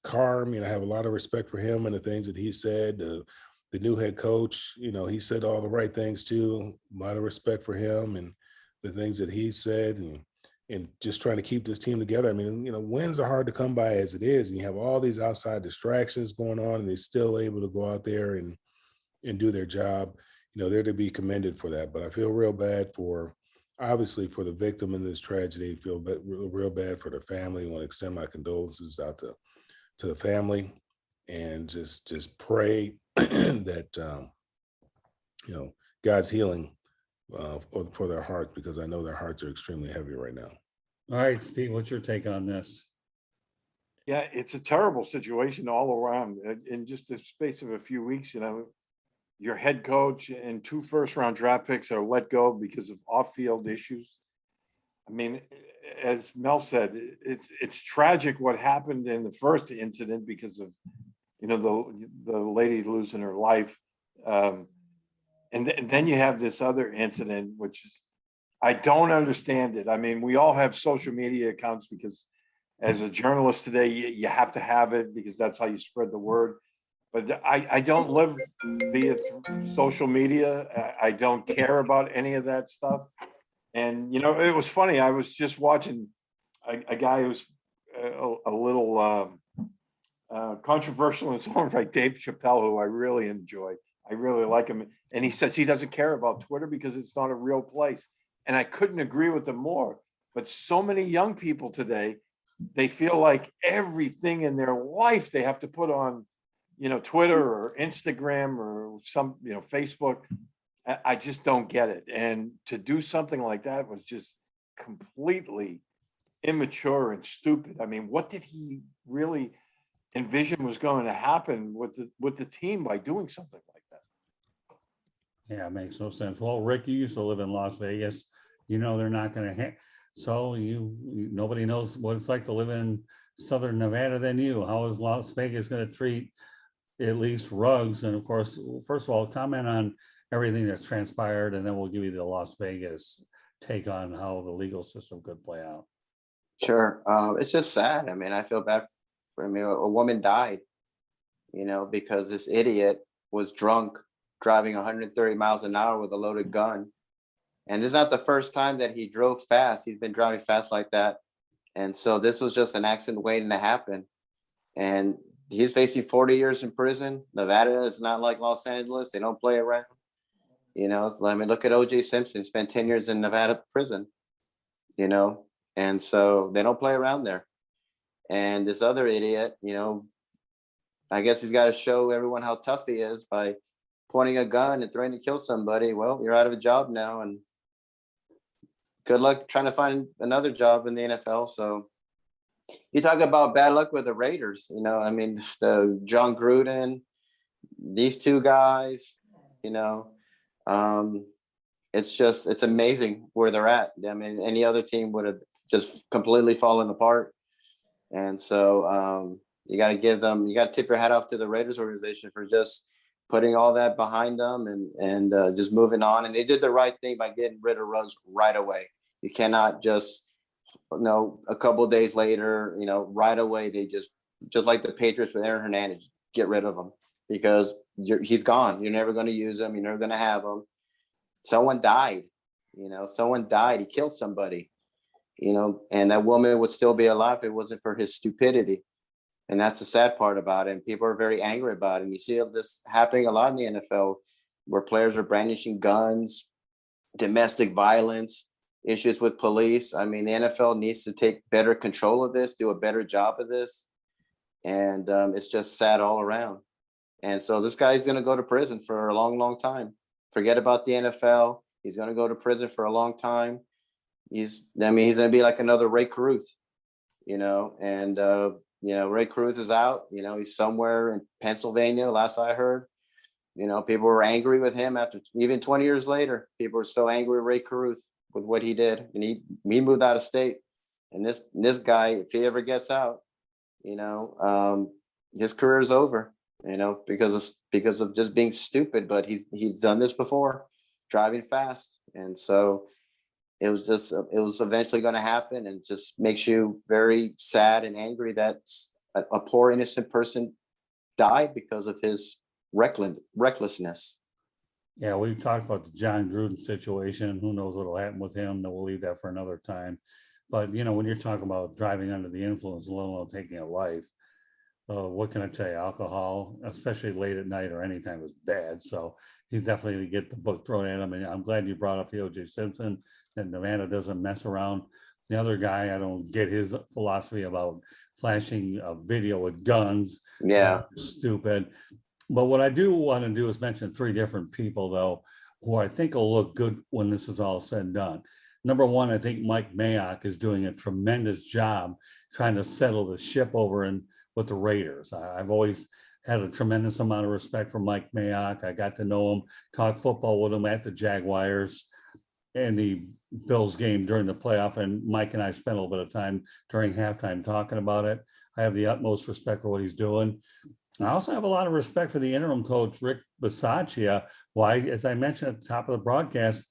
Carr, I have a lot of respect for him and the things that he said. The new head coach, he said all the right things too. A lot of respect for him and the things that he said, and just trying to keep this team together. I mean, wins are hard to come by as it is, and you have all these outside distractions going on, and they're still able to go out there and do their job. They're to be commended for that. But I feel real bad obviously for the victim in this tragedy. I feel real bad for the family. I want to extend my condolences out to the family, and just pray that God's healing for their hearts, because I know their hearts are extremely heavy right now. All right, Steve, what's your take on this? Yeah, it's a terrible situation all around. In just the space of a few weeks, your head coach and 2 first-round draft picks are let go because of off-field issues. I mean, as Mel said, it's tragic what happened in the first incident because of the lady losing her life, and then you have this other incident, which is, I don't understand it. I mean, we all have social media accounts because as a journalist today, you have to have it because that's how you spread the word. But I don't live via social media. I don't care about any of that stuff. And, it was funny. I was just watching a guy who's a little controversial in his own right, Dave Chappelle, who I really enjoy. I really like him. And he says he doesn't care about Twitter because it's not a real place. And I couldn't agree with him more. But so many young people today, they feel like everything in their life they have to put on, Twitter or Instagram or some, Facebook. I just don't get it. And to do something like that was just completely immature and stupid. I mean, what did he really envision was going to happen with the team by doing something like that? Yeah, it makes no sense. Well, Rick, you used to live in Las Vegas. They're not going to. So nobody knows what it's like to live in Southern Nevada than you. How is Las Vegas going to treat at least Ruggs? And of course, first of all, comment on everything that's transpired, and then we'll give you the Las Vegas take on how the legal system could play out. Sure. It's just sad. I mean, I feel bad. A woman died, because this idiot was drunk driving 130 miles an hour with a loaded gun. And this is not the first time that he drove fast. He's been driving fast like that. And so this was just an accident waiting to happen. And he's facing 40 years in prison. Nevada is not like Los Angeles. They don't play around. I mean, look at O.J. Simpson. He spent 10 years in Nevada prison, and so they don't play around there. And this other idiot, I guess he's got to show everyone how tough he is by pointing a gun and threatening to kill somebody. Well, you're out of a job now, and good luck trying to find another job in the NFL. So you talk about bad luck with the Raiders. I mean, the John Gruden, these two guys, it's amazing where they're at. I mean, any other team would have just completely fallen apart. And so you got to tip your hat off to the Raiders organization for just putting all that behind them and just moving on. And they did the right thing by getting rid of Ruggs right away. You cannot just, a couple of days later, right away, they just like the Patriots with Aaron Hernandez, get rid of him because he's gone. You're never going to use him. You're never going to have him. Someone died, he killed somebody, and that woman would still be alive if it wasn't for his stupidity. And that's the sad part about it. And people are very angry about it. And you see this happening a lot in the NFL where players are brandishing guns, domestic violence, issues with police. I mean, the NFL needs to take better control of this, do a better job of this. And it's just sad all around. And so this guy's going to go to prison for a long, long time. Forget about the NFL. He's going to go to prison for a long time. He's going to be like another Ray Caruth, and Ray Caruth is out, he's somewhere in Pennsylvania. Last I heard, people were angry with him after even 20 years later. People were so angry with Ray Caruth with what he did. And he moved out of state. And this guy, if he ever gets out, his career is over, because of just being stupid. But he's done this before, driving fast. And so it was eventually going to happen, and it just makes you very sad and angry that a poor innocent person died because of his recklessness. Yeah, we've talked about the John Gruden situation. Who knows what will happen with him? We'll leave that for another time. But when you're talking about driving under the influence, let alone taking a life, what can I tell you? Alcohol, especially late at night or anytime, is bad. So he's definitely going to get the book thrown at him. And I'm glad you brought up the O.J. Simpson. And Nevada doesn't mess around. The other guy, I don't get his philosophy about flashing a video with guns. Yeah. Stupid. But what I do want to do is mention three different people, though, who I think will look good when this is all said and done. Number one, I think Mike Mayok is doing a tremendous job trying to settle the ship over with the Raiders. I've always had a tremendous amount of respect for Mike Mayok. I got to know him, talk football with him at the Jaguars and the Bills game during the playoff. And Mike and I spent a little bit of time during halftime talking about it. I have the utmost respect for what he's doing. I also have a lot of respect for the interim coach, Rick Bisaccia, who as I mentioned at the top of the broadcast,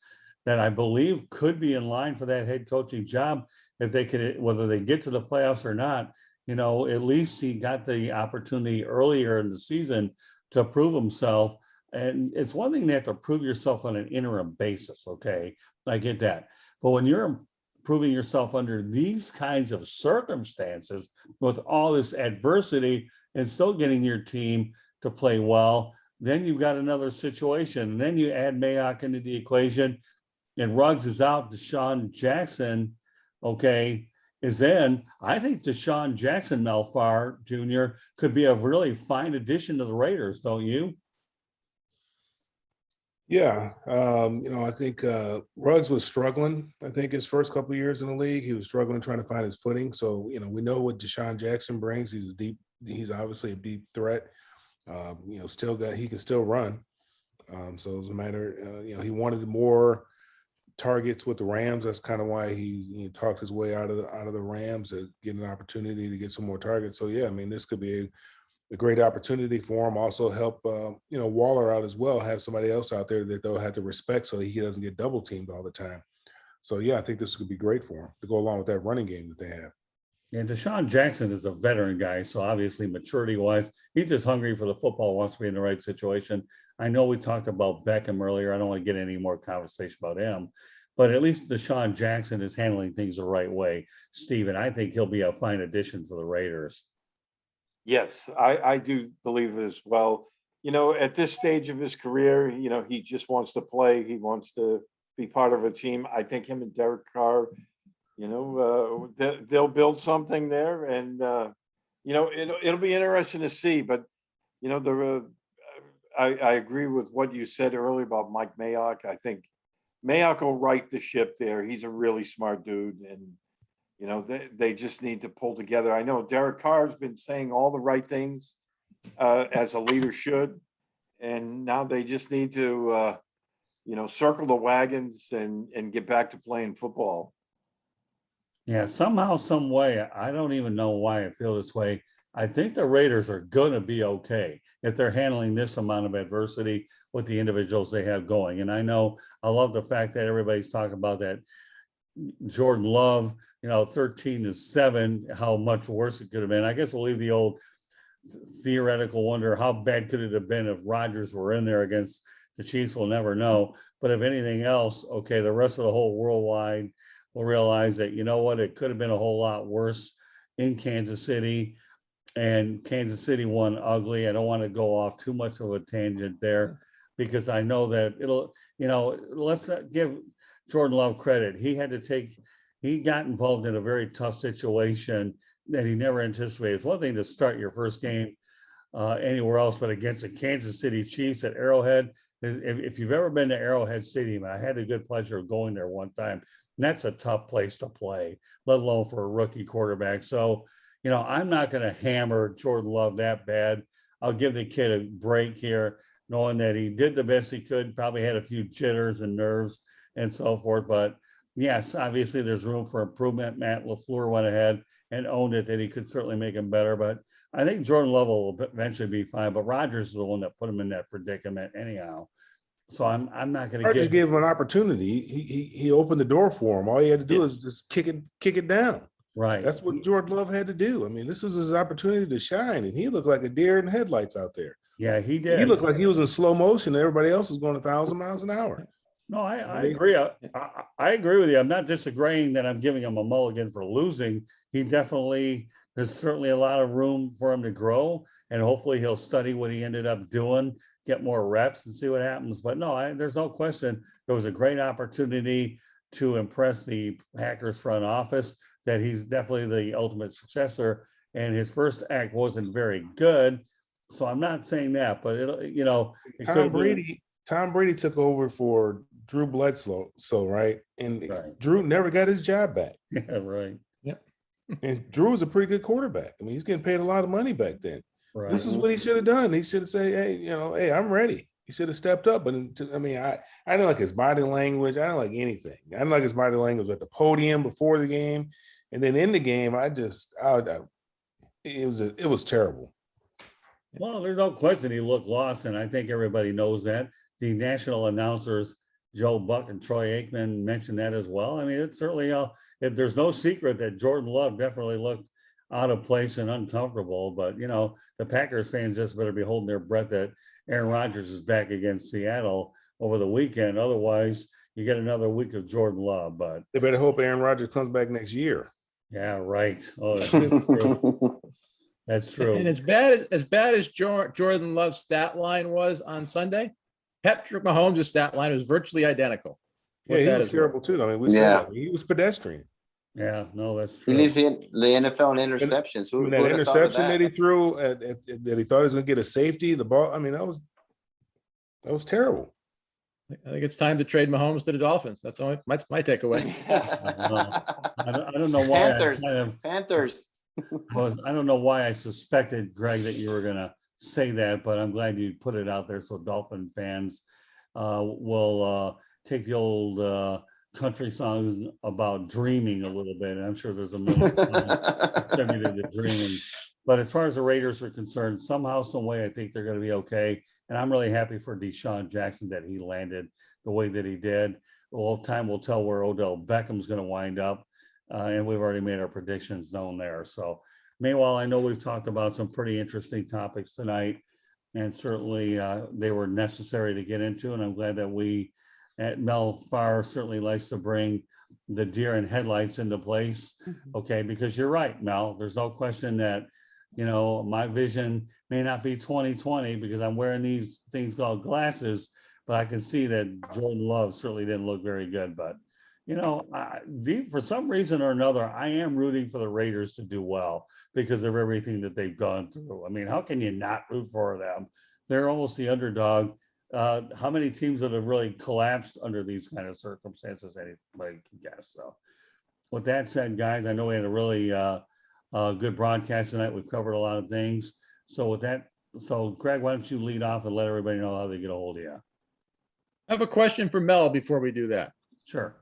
that I believe could be in line for that head coaching job if they could, whether they get to the playoffs or not. At least he got the opportunity earlier in the season to prove himself. And it's one thing to have to prove yourself on an interim basis. Okay, I get that. But when you're proving yourself under these kinds of circumstances with all this adversity and still getting your team to play well, then you've got another situation. And then you add Mayok into the equation, and Ruggs is out. Deshaun Jackson, okay, is in. I think Deshaun Jackson, Mel Farr Jr., could be a really fine addition to the Raiders, don't you? Yeah, I think Ruggs was struggling. I think his first couple of years in the league, he was struggling trying to find his footing. So we know what Deshaun Jackson brings. He's obviously a deep threat. He can still run. So it's a matter, he wanted more targets with the Rams. That's kind of why he talked his way out of the Rams to get an opportunity to get some more targets. So yeah, I mean, this could be a great opportunity for him. Also help Waller out as well. Have somebody else out there that they'll have to respect so he doesn't get double teamed all the time. So yeah, I think this could be great for him to go along with that running game that they have. And Deshaun Jackson is a veteran guy, so obviously maturity-wise, he's just hungry for the football, wants to be in the right situation. I know we talked about Beckham earlier. I don't want to get any more conversation about him, but at least Deshaun Jackson is handling things the right way. Steven, I think he'll be a fine addition for the Raiders. Yes, I do believe it as well. At this stage of his career, he just wants to play. He wants to be part of a team. I think him and Derek Carr, they'll build something there, and it'll be interesting to see. But I agree with what you said earlier about Mike Mayock. I think Mayok will right the ship there. He's a really smart dude, and they just need to pull together. I know Derek Carr has been saying all the right things as a leader should, and now they just need to circle the wagons and get back to playing football. Yeah, somehow, some way, I don't even know why I feel this way. I think the Raiders are going to be okay if they're handling this amount of adversity with the individuals they have going. And I love the fact that everybody's talking about that Jordan Love, 13-7, how much worse it could have been. I guess we'll leave the old theoretical wonder, how bad could it have been if Rodgers were in there against the Chiefs? We'll never know. But if anything else, okay, the rest of the whole worldwide will realize that, it could have been a whole lot worse in Kansas City, and Kansas City won ugly. I don't want to go off too much of a tangent there, because I know that let's give Jordan Love credit. He got involved in a very tough situation that he never anticipated. It's one thing to start your first game anywhere else, but against the Kansas City Chiefs at Arrowhead. If you've ever been to Arrowhead Stadium, I had the good pleasure of going there one time, and that's a tough place to play, let alone for a rookie quarterback. So, I'm not going to hammer Jordan Love that bad. I'll give the kid a break here, knowing that he did the best he could, probably had a few jitters and nerves and so forth. But yes, obviously there's room for improvement. Matt LaFleur went ahead and owned it, that he could certainly make him better. But I think Jordan Love will eventually be fine. But Rodgers is the one that put him in that predicament anyhow. So I'm not going to give him an opportunity. He opened the door for him. All he had to do is just kick it down. Right. That's what Jordan Love had to do. I mean, this was his opportunity to shine, and he looked like a deer in headlights out there. Yeah, he did. He looked like he was in slow motion. Everybody else was going 1,000 miles an hour. No, I agree. I agree with you. I'm not disagreeing that I'm giving him a mulligan for losing. There's certainly a lot of room for him to grow, and hopefully he'll study what he ended up doing, get more reps and see what happens. But no, there's no question. There was a great opportunity to impress the Packers front office, that he's definitely the ultimate successor, and his first act wasn't very good. So I'm not saying that, but Tom Brady took over for Drew Bledsoe, right? And right. Drew never got his job back. Yeah, right. Yep. And Drew was a pretty good quarterback. I mean, he's getting paid a lot of money back then. Right. This is what he should have done. He should have said, hey, I'm ready. He should have stepped up. But I didn't like his body language. I didn't like anything. I didn't like his body language at the podium before the game. And then in the game, it was terrible. Well, there's no question he looked lost, and I think everybody knows that. The national announcers, Joe Buck and Troy Aikman, mentioned that as well. I mean, it's certainly there's no secret that Jordan Love definitely looked out of place and uncomfortable. But the Packers fans just better be holding their breath that Aaron Rodgers is back against Seattle over the weekend. Otherwise, you get another week of Jordan Love. But they better hope Aaron Rodgers comes back next year. Yeah, right. Oh, that's true. That's true. And as bad as Jordan Love's stat line was on Sunday, Patrick Mahomes' stat line was virtually identical. Yeah, What he that was is terrible worth. too. I mean, we Yeah. saw it. He was pedestrian. Yeah, no, that's He true. leads the NFL in interceptions. Who Even would that have thought of interception that that? he threw, that he thought he was going to get a safety, the ball. I mean, that was terrible. I think it's time to trade Mahomes to the Dolphins. That's my takeaway. I don't know why Panthers. I don't know why I suspected, Greg, that you were going to say that, but I'm glad you put it out there so Dolphin fans will take the old country song about dreaming a little bit. And I'm sure there's a million attributed to dreaming. But as far as the Raiders are concerned, somehow, some way, I think they're going to be okay. And I'm really happy for Deshaun Jackson that he landed the way that he did. Well, time will tell where Odell Beckham's going to wind up. And we've already made our predictions known there. So meanwhile, I know we've talked about some pretty interesting topics tonight, and certainly they were necessary to get into. And I'm glad that we at Mel Farr certainly likes to bring the deer in headlights into place. Okay, because you're right, Mel. There's no question that, my vision may not be 20/20 because I'm wearing these things called glasses, but I can see that Jordan Love certainly didn't look very good. But for some reason or another, I am rooting for the Raiders to do well because of everything that they've gone through. I mean, how can you not root for them? They're almost the underdog. How many teams that have really collapsed under these kind of circumstances? Anybody can guess. So with that said, guys, I know we had a really good broadcast tonight. We've covered a lot of things. So with that, Greg, why don't you lead off and let everybody know how they get a hold of you? I have a question for Mel before we do that. Sure.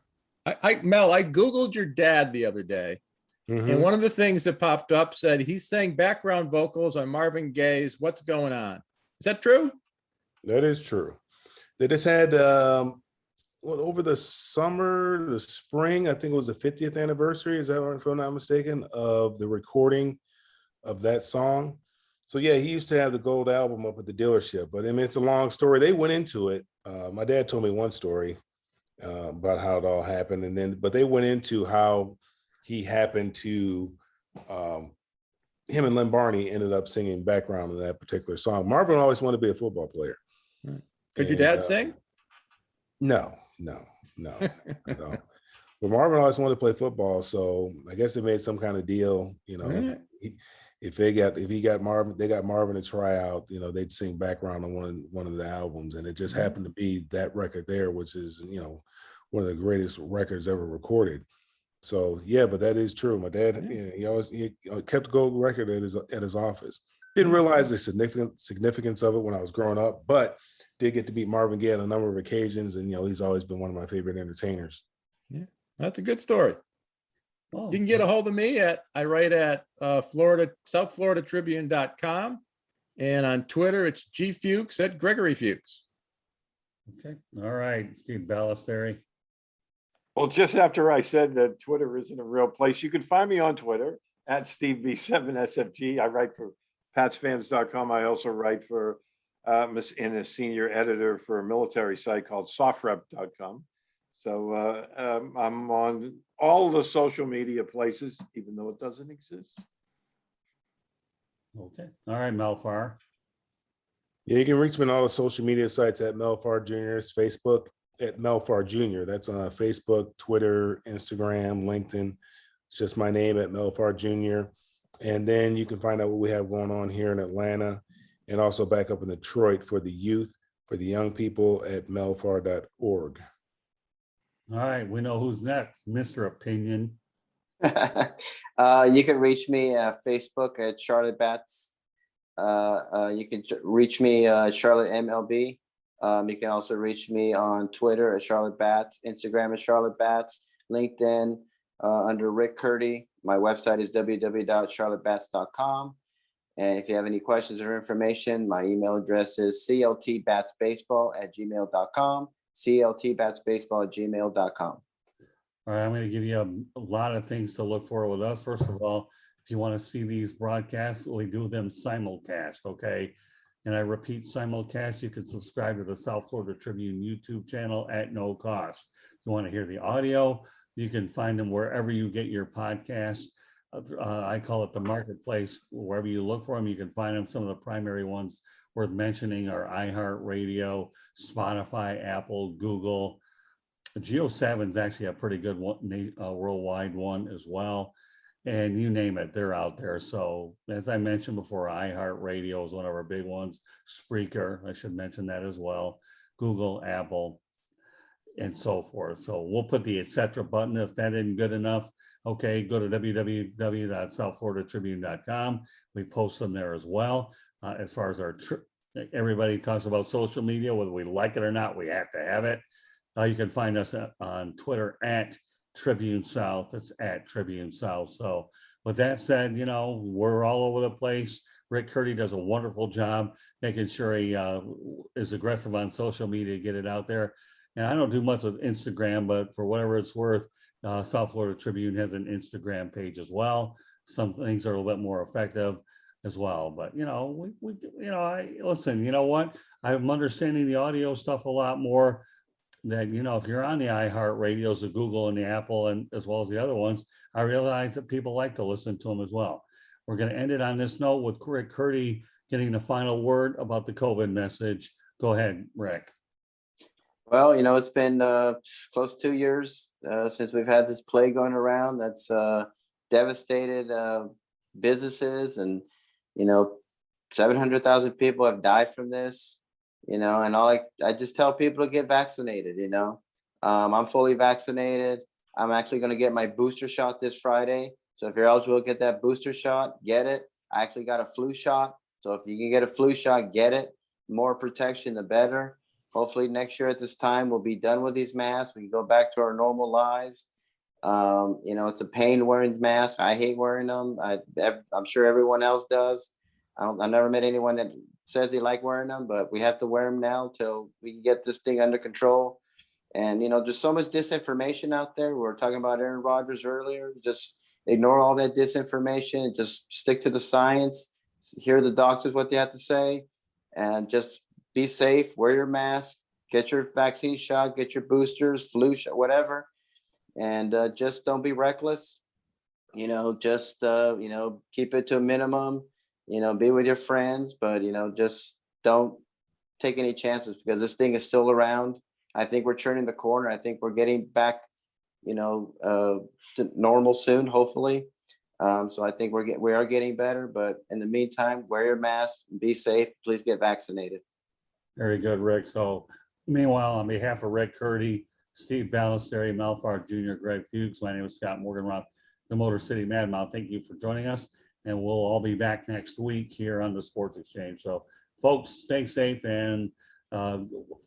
Mel, I Googled your dad the other day, and one of the things that popped up said he sang background vocals on Marvin Gaye's What's Going On. Is that true? That is true. They just had over the spring, I think it was the 50th anniversary, is that right, if I'm not mistaken, of the recording of that song. So yeah, he used to have the gold album up at the dealership, but I mean, it's a long story. They went into it. My dad told me one story about how it all happened, but they went into how he happened to him and Lynn Barney ended up singing background in that particular song. Marvin always wanted to be a football player. Could your dad sing? No. But Marvin always wanted to play football, so I guess they made some kind of deal. If they got Marvin to try out. They'd sing background on one of the albums, and it just happened to be that record there, which is one of the greatest records ever recorded. So yeah, but that is true. My dad, he kept a gold record at his office. Didn't realize the significance of it when I was growing up, but did get to meet Marvin Gaye on a number of occasions, and he's always been one of my favorite entertainers. Yeah, that's a good story. Oh, You can get a hold of me I write at southfloridatribune.com, and on Twitter it's gfuchs at Gregory Fuchs. Okay. All right, Steve Balestrieri. Well, just after I said that Twitter isn't a real place, you can find me on Twitter at SteveB7SFG. I write for PatsFans.com. I also write for in a senior editor for a military site called SoftRep.com. So I'm on all the social media places, even though it doesn't exist. Okay. All right, Mel Farr. Yeah, you can reach me on all the social media sites at Mel Farr Jr.'s Facebook at Mel Farr Jr. That's on Facebook, Twitter, Instagram, LinkedIn. It's just my name at Mel Farr Jr. And then you can find out what we have going on here in Atlanta and also back up in Detroit for the youth, for the young people at melfarr.org. Mm-hmm. All right, we know who's next, Mr. Opinion. You can reach me at Facebook at Charlotte Bats. You can reach me Charlotte MLB. You can also reach me on Twitter at Charlotte Bats, Instagram at Charlotte Bats, LinkedIn under Rick Curti. My website is www.charlottebats.com. And if you have any questions or information, my email address is cltbatsbaseball@gmail.com, cltbatsbaseball@gmail.com. All right, I'm going to give you a lot of things to look for with us. First of all, if you want to see these broadcasts, we do them simulcast, okay? And I repeat, simulcast, you can subscribe to the South Florida Tribune YouTube channel at no cost. If you want to hear the audio, you can find them wherever you get your podcasts. I call it the marketplace. Wherever you look for them, you can find them. Some of the primary ones worth mentioning are iHeartRadio, Spotify, Apple, Google. Geo7 is actually a pretty good one, worldwide one as well. And you name it, they're out there. So as I mentioned before, iHeartRadio is one of our big ones. Spreaker, I should mention that as well. Google, Apple, and so forth. So we'll put the etc. button if that isn't good enough. Okay, go to www.southfloridatribune.com. We post them there as well. As far as our everybody talks about social media, whether we like it or not, we have to have it. You can find us on Twitter at Tribune South. That's at Tribune South. So with that said, you know, we're all over the place. Rick Curti does a wonderful job making sure he is aggressive on social media to get it out there. And I don't do much with Instagram, but for whatever it's worth, South Florida Tribune has an Instagram page as well. Some things are a little bit more effective as well. But, you know, listen, you know what? I'm understanding the audio stuff a lot more. That, you know, if you're on the iHeart radios, the Google and the Apple, and as well as the other ones, I realize that people like to listen to them as well. We're going to end it on this note with Rick Curti getting the final word about the COVID message. Go ahead, Rick. Well, you know, it's been close to 2 years since we've had this plague going around that's devastated businesses, and, you know, 700,000 people have died from this. You know, and I just tell people to get vaccinated. You know, I'm fully vaccinated. I'm actually going to get my booster shot this Friday. So if you're eligible to get that booster shot, get it. I actually got a flu shot. So if you can get a flu shot, get it. The more protection, the better. Hopefully next year at this time, we'll be done with these masks. We can go back to our normal lives. You know, it's a pain wearing masks. I hate wearing them. I'm sure everyone else does. I've never met anyone that says they like wearing them, but we have to wear them now till we can get this thing under control. And, you know, there's so much disinformation out there. We were talking about Aaron Rodgers earlier. Just ignore all that disinformation and just stick to the science, hear the doctors, what they have to say, and just be safe, wear your mask, get your vaccine shot, get your boosters, flu shot, whatever. And just don't be reckless. You know, just, you know, keep it to a minimum. You know, be with your friends, but, you know, just don't take any chances because this thing is still around. I think we're turning the corner. I think we're getting back, you know, to normal soon, hopefully. So I think we are getting better, but in the meantime, wear your mask, be safe, please get vaccinated. Very good, Rick. So meanwhile, on behalf of Rick Curti, Steve Balestrieri, Mel Farr Jr., Greg Fuchs, my name is Scott Morganroth, the Motor City Madmouth. Thank you for joining us. And we'll all be back next week here on the Sports Exchange. So folks, stay safe and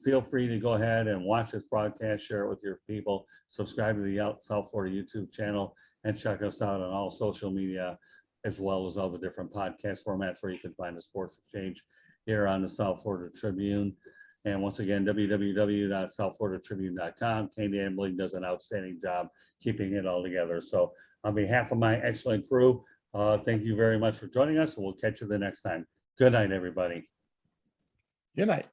feel free to go ahead and watch this broadcast, share it with your people, subscribe to the South Florida YouTube channel, and check us out on all social media, as well as all the different podcast formats where you can find the Sports Exchange here on the South Florida Tribune. And once again, www.southfloridatribune.com. Candy Ambling does an outstanding job keeping it all together. So on behalf of my excellent crew, thank you very much for joining us, and we'll catch you the next time. Good night, everybody. Good night.